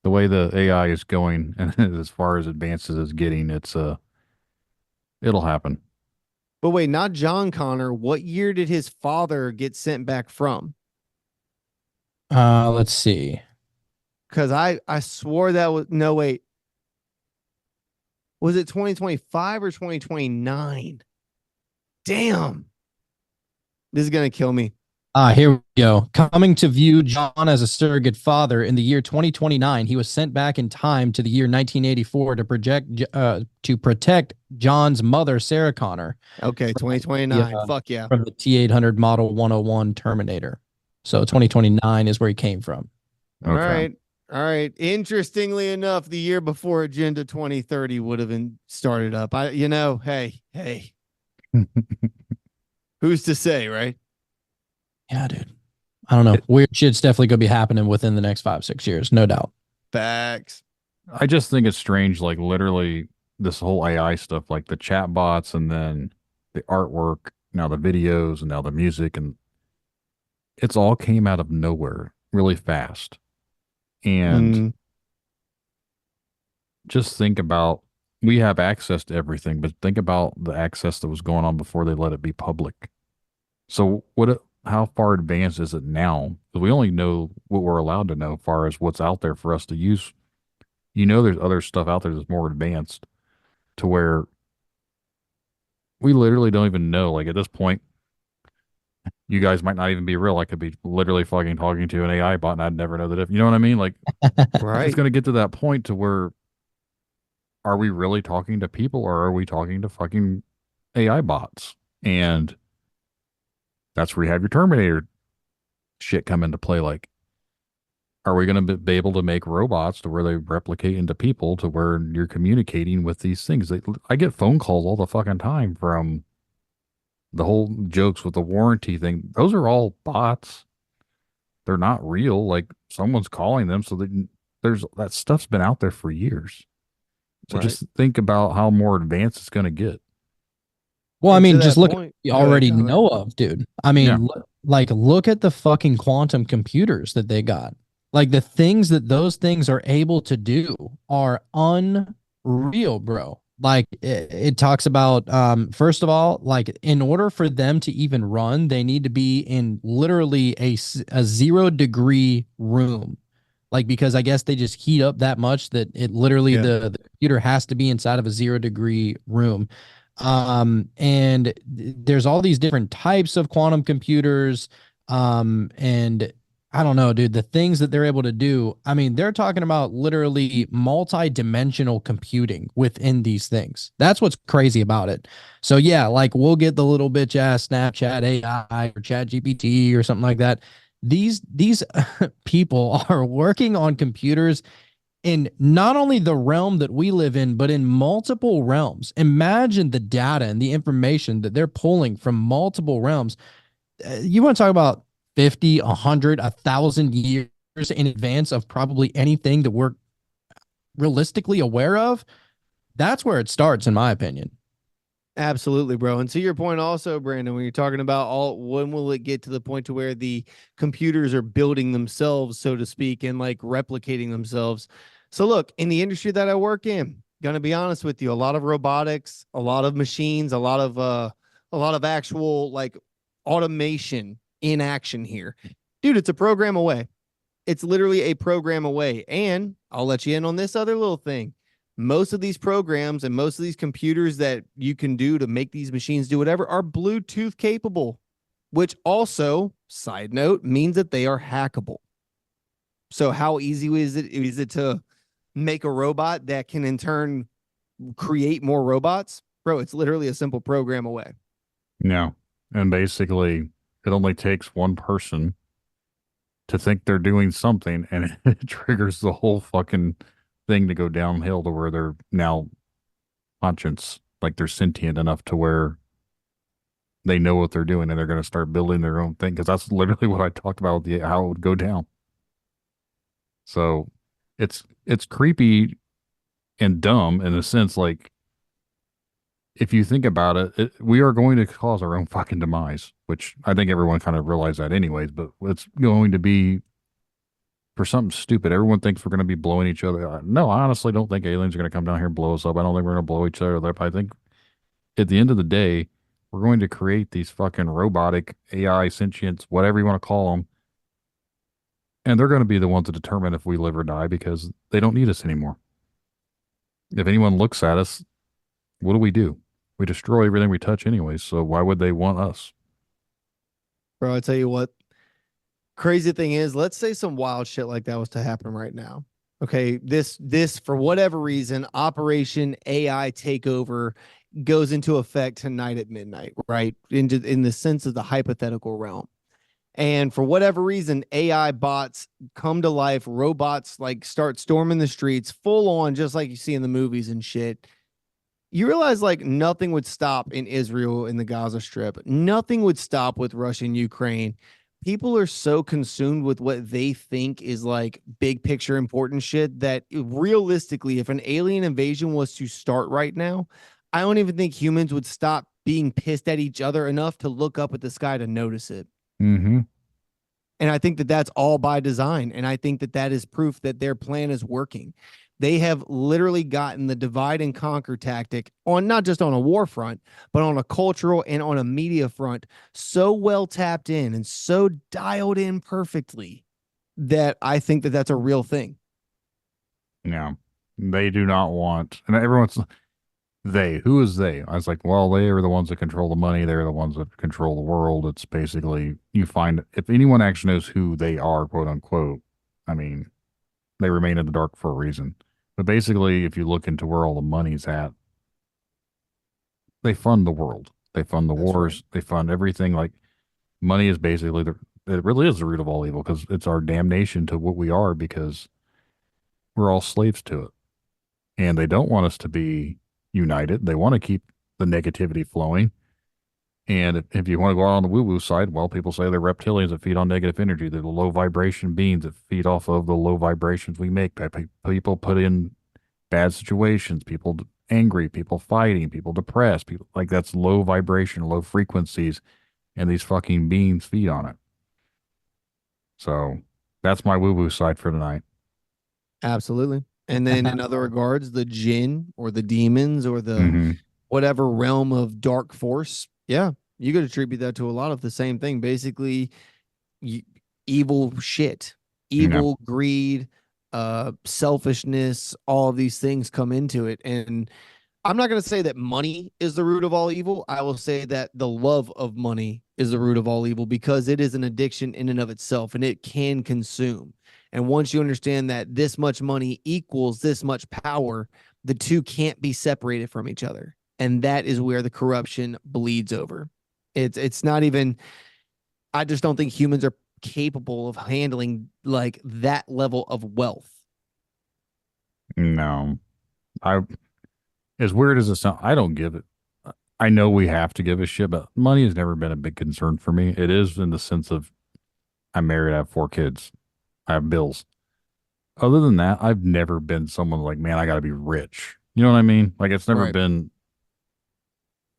The way the AI is going and as far as advanced as it's getting, it'll happen. But wait, not John Connor. What year did his father get sent back from? Let's see. Because I swore that was no wait. Was it 2025 or 2029? Damn. This is gonna kill me. Here we go. Coming to view John as a surrogate father in the year 2029, he was sent back in time to the year 1984 to protect John's mother, Sarah Connor. Okay, 2029. Yeah. Fuck yeah. From the T-800 Model 101 Terminator. So 2029 is where he came from. All right. All right. Interestingly enough, the year before Agenda 2030 would have been started up. Hey. Who's to say, right? Yeah, dude. I don't know. Weird shit's definitely going to be happening within the next 5-6 years. No doubt. Facts. I just think it's strange, like literally this whole AI stuff, like the chat bots and then the artwork, now the videos and now the music, and it's all came out of nowhere really fast. And just think about, we have access to everything, but think about the access that was going on before they let it be public. So how far advanced is it now? Because we only know what we're allowed to know as far as what's out there for us to use. There's other stuff out there that's more advanced to where we literally don't even know. Like at this point, you guys might not even be real. I could be literally fucking talking to an AI bot and I'd never know the difference. You know what I mean? Like, right. It's going to get to that point to where are we really talking to people or are we talking to fucking AI bots? And that's where you have your Terminator shit come into play. Like, are we going to be able to make robots to where they replicate into people to where you're communicating with these things? I get phone calls all the fucking time from The whole jokes with the warranty thing, those are all bots. They're not real. Like someone's calling them, so that there's that stuff's been out there for years. So Right. just think about how more advanced it's going to get. Well, I And to mean, just that look at what point, we go ahead, already Tyler. know of, dude. I Yeah. mean, look at the fucking quantum computers that they got. Like the things that those things are able to do are unreal, bro. Like it talks about, first of all, like in order for them to even run, they need to be in literally a 0 degree room. Like because I guess they just heat up that much that it literally Yeah. the computer has to be inside of a 0 degree room. And there's all these different types of quantum computers. And I don't know, dude, the things that they're able to do. I mean, they're talking about literally multi-dimensional computing within these things. That's what's crazy about it. So yeah, like we'll get the little bitch ass Snapchat AI or Chat GPT or something like that. These people are working on computers in not only the realm that we live in, but in multiple realms. Imagine the data and the information that they're pulling from multiple realms. You want to talk about 50, 100, 1,000 years in advance of probably anything that we're realistically aware of? That's where it starts, in my opinion. Absolutely, bro. And to your point also, Brandon, when you're talking about when will it get to the point to where the computers are building themselves, so to speak, and like replicating themselves. So look, in the industry that I work in, gonna be honest with you, a lot of robotics, a lot of machines, a lot of actual like automation in action here. Dude, it's a program away. It's literally a program away. And I'll let you in on this other little thing. Most of these programs and most of these computers that you can do to make these machines do whatever are Bluetooth capable, which also, side note, means that they are hackable. So how easy is it to make a robot that can in turn create more robots? Bro, it's literally a simple program away. Yeah. And basically, it only takes one person to think they're doing something, and it triggers the whole fucking thing to go downhill to where they're now conscious, like they're sentient enough to where they know what they're doing and they're going to start building their own thing. Because that's literally what I talked about with how it would go down. So it's creepy and dumb in a sense. Like if you think about it, we are going to cause our own fucking demise, which I think everyone kind of realized that anyways. But it's going to be for something stupid. Everyone thinks we're going to be blowing each other up. No, I honestly don't think aliens are going to come down here and blow us up. I don't think we're going to blow each other up. I think at the end of the day, we're going to create these fucking robotic AI sentients, whatever you want to call them. And they're going to be the ones to determine if we live or die because they don't need us anymore. If anyone looks at us, what do? We destroy everything we touch anyways. So why would they want us? Bro, I tell you what, crazy thing is, let's say some wild shit like that was to happen right now. Okay, this for whatever reason, Operation AI Takeover goes into effect tonight at midnight, right? In the sense of the hypothetical realm. And for whatever reason, AI bots come to life, robots like start storming the streets full on, just like you see in the movies and shit. You realize like nothing would stop in Israel in the Gaza Strip. Nothing would stop with Russia and Ukraine. People are so consumed with what they think is like big picture important shit that realistically, if an alien invasion was to start right now, I don't even think humans would stop being pissed at each other enough to look up at the sky to notice it. Mm-hmm. And I think that that's all by design. And I think that that is proof that their plan is working. They have literally gotten the divide and conquer tactic on not just on a war front, but on a cultural and on a media front so well tapped in and so dialed in perfectly that I think that that's a real thing. Yeah. They do not want, and everyone's, who is they? I was like, well, they are the ones that control the money. They're the ones that control the world. It's basically, you find, if anyone actually knows who they are, quote unquote, I mean, they remain in the dark for a reason. But basically, if you look into where all the money's at, they fund the world. They fund the wars. Right. They fund everything. Like money is basically it really is the root of all evil because it's our damnation to what we are because we're all slaves to it. And they don't want us to be united. They want to keep the negativity flowing. And if you want to go out on the woo-woo side, well, people say they're reptilians that feed on negative energy. They're the low vibration beings that feed off of the low vibrations we make. People put in bad situations, people angry, people fighting, people depressed, people like that's low vibration, low frequencies, and these fucking beings feed on it. So that's my woo-woo side for tonight. Absolutely. And then in other regards, the jinn or the demons or the Mm-hmm. whatever realm of dark force, yeah, you could attribute that to a lot of the same thing. Basically, evil shit, evil, greed, selfishness, all of these things come into it. And I'm not going to say that money is the root of all evil. I will say that the love of money is the root of all evil because it is an addiction in and of itself and it can consume. And once you understand that this much money equals this much power, the two can't be separated from each other. And that is where the corruption bleeds over. It's not even, I just don't think humans are capable of handling like that level of wealth. No, as weird as it sounds, I don't give it. I know we have to give a shit, but money has never been a big concern for me. It is in the sense of I'm married, I have 4 kids, I have bills. Other than that, I've never been someone like, man, I got to be rich. You know what I mean? Like it's never been.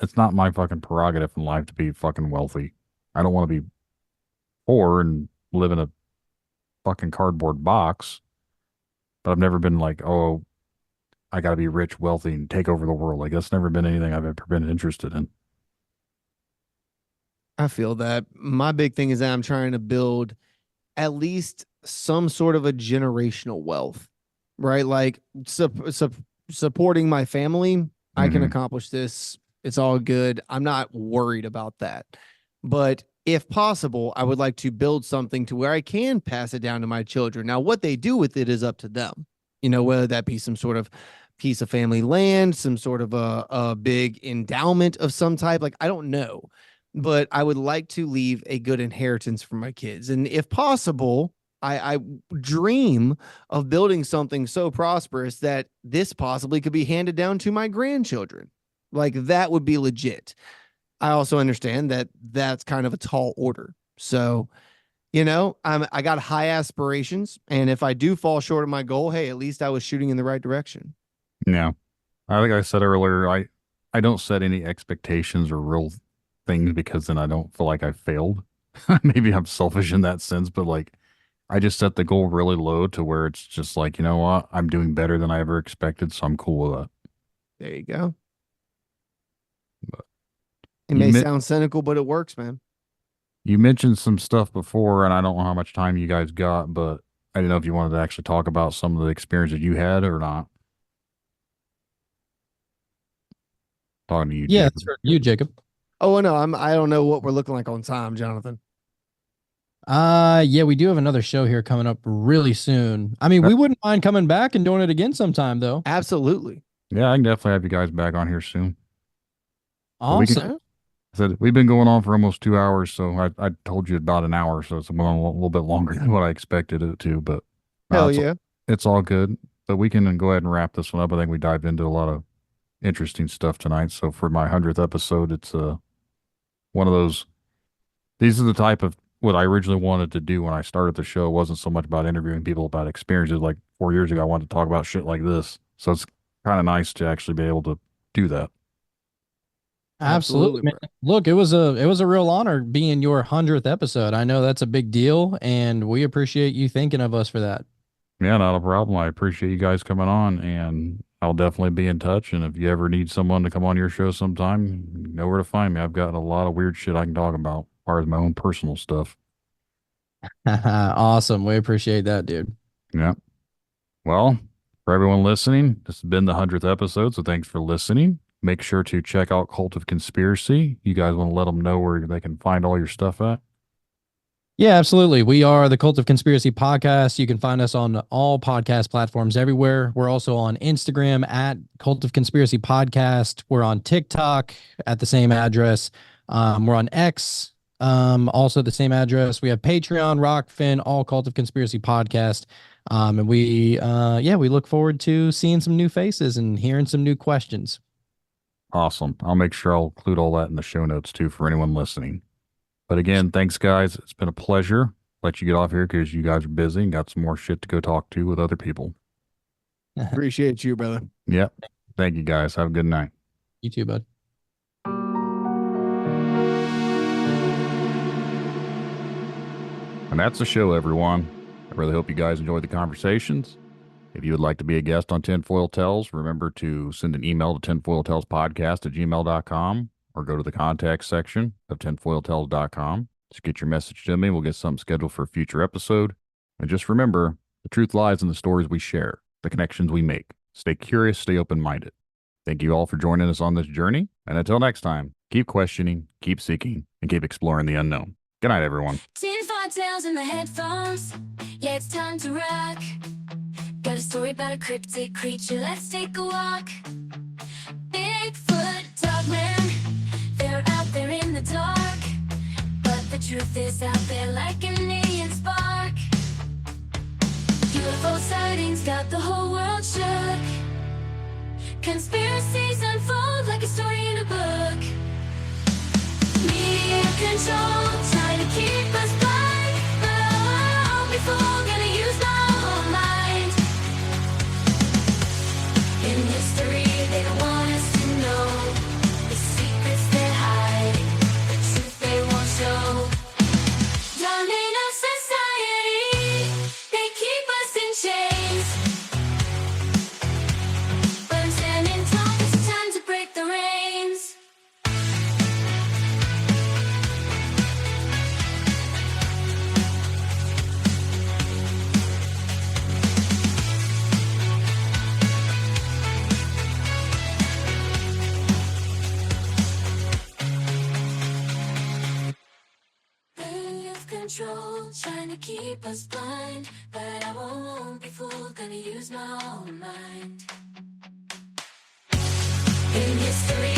It's not my fucking prerogative in life to be fucking wealthy. I don't want to be poor and live in a fucking cardboard box. But I've never been like, oh, I got to be rich, wealthy, and take over the world. Like that's never been anything I've ever been interested in. I feel that. My big thing is that I'm trying to build at least some sort of a generational wealth, right? Like supporting my family. I can accomplish this. It's all good. I'm not worried about that. But if possible, I would like to build something to where I can pass it down to my children. Now, what they do with it is up to them. You know, whether that be some sort of piece of family land, some sort of a big endowment of some type. Like, I don't know. But I would like to leave a good inheritance for my kids. And if possible, I dream of building something so prosperous that this possibly could be handed down to my grandchildren. Like that would be legit. I also understand that that's kind of a tall order. So, you know, I got high aspirations. And if I do fall short of my goal, hey, at least I was shooting in the right direction. Yeah. I think I said earlier, I don't set any expectations or real things because then I don't feel like I failed. Maybe I'm selfish in that sense, but like I just set the goal really low to where it's just like, you know what? I'm doing better than I ever expected, so I'm cool with that. There you go. But it may sound cynical, but it works, man. You mentioned some stuff before, and I don't know how much time you guys got, but I didn't know if you wanted to actually talk about some of the experiences you had or not. Talking to you, Yeah, Jacob. that's for you, Jacob. Oh no, I don't know what we're looking like on time, Jonathan. Yeah, we do have another show here coming up really soon. I mean, we wouldn't mind coming back and doing it again sometime, though. Absolutely. Yeah, I can definitely have you guys back on here soon. Awesome. I said we've been going on for almost 2 hours, so I told you about an hour, so it's a little bit longer than what I expected it to. But hell yeah, it's all good. But we can go ahead and wrap this one up. I think we dived into a lot of interesting stuff tonight. So for my 100th episode, it's one of those. These are the type of what I originally wanted to do when I started the show. It wasn't so much about interviewing people about experiences. Like 4 years ago, I wanted to talk about shit like this. So it's kind of nice to actually be able to do that. Absolutely, man. Look, it was a real honor being your 100th episode. I know that's a big deal, and we appreciate you thinking of us for that. Yeah, not a problem. I appreciate you guys coming on, and I'll definitely be in touch. And if you ever need someone to come on your show sometime, you know where to find me. I've got a lot of weird shit I can talk about as far as my own personal stuff. Awesome. We appreciate that, dude. Yeah. Well, for everyone listening, this has been the 100th episode, so thanks for listening. Make sure to check out Cult of Conspiracy. You guys want to let them know where they can find all your stuff at? Yeah, absolutely. We are the Cult of Conspiracy podcast. You can find us on all podcast platforms everywhere. We're also on Instagram at Cult of Conspiracy Podcast. We're on TikTok at the same address. We're on X, also the same address. We have Patreon, Rockfin, all Cult of Conspiracy Podcast. And we look forward to seeing some new faces and hearing some new questions. Awesome. I'll make sure I'll include all that in the show notes too for anyone listening. But again, thanks guys. It's been a pleasure. Let you get off here because you guys are busy and got some more shit to go talk to with other people. Appreciate you, brother. Yep. Thank you guys. Have a good night. You too, bud. And that's the show, everyone. I really hope you guys enjoyed the conversations. If you would like to be a guest on Tinfoil Tales, remember to send an email to tinfoiltalespodcast@gmail.com or go to the contact section of tinfoiltales.com. Just get your message to me. We'll get something scheduled for a future episode. And just remember, the truth lies in the stories we share, the connections we make. Stay curious, stay open-minded. Thank you all for joining us on this journey. And until next time, keep questioning, keep seeking, and keep exploring the unknown. Good night, everyone. Tinfoil Tales in the headphones. Yeah, it's time to rock. Got a story about a cryptic creature. Let's take a walk. Bigfoot, dogman, they're out there in the dark. But the truth is out there like an alien spark. UFO sightings got the whole world shook. Conspiracies unfold like a story in a book. Media control, trying to keep us blind. But oh, before gonna use my whole mind. In history, they don't want us to know the secrets they hide, the truth they won't show. Domain of society, they keep us in chains. But I'm standing tall, it's time to break the reins. Control, trying to keep us blind. But I won't be fooled, gonna use my own mind. In history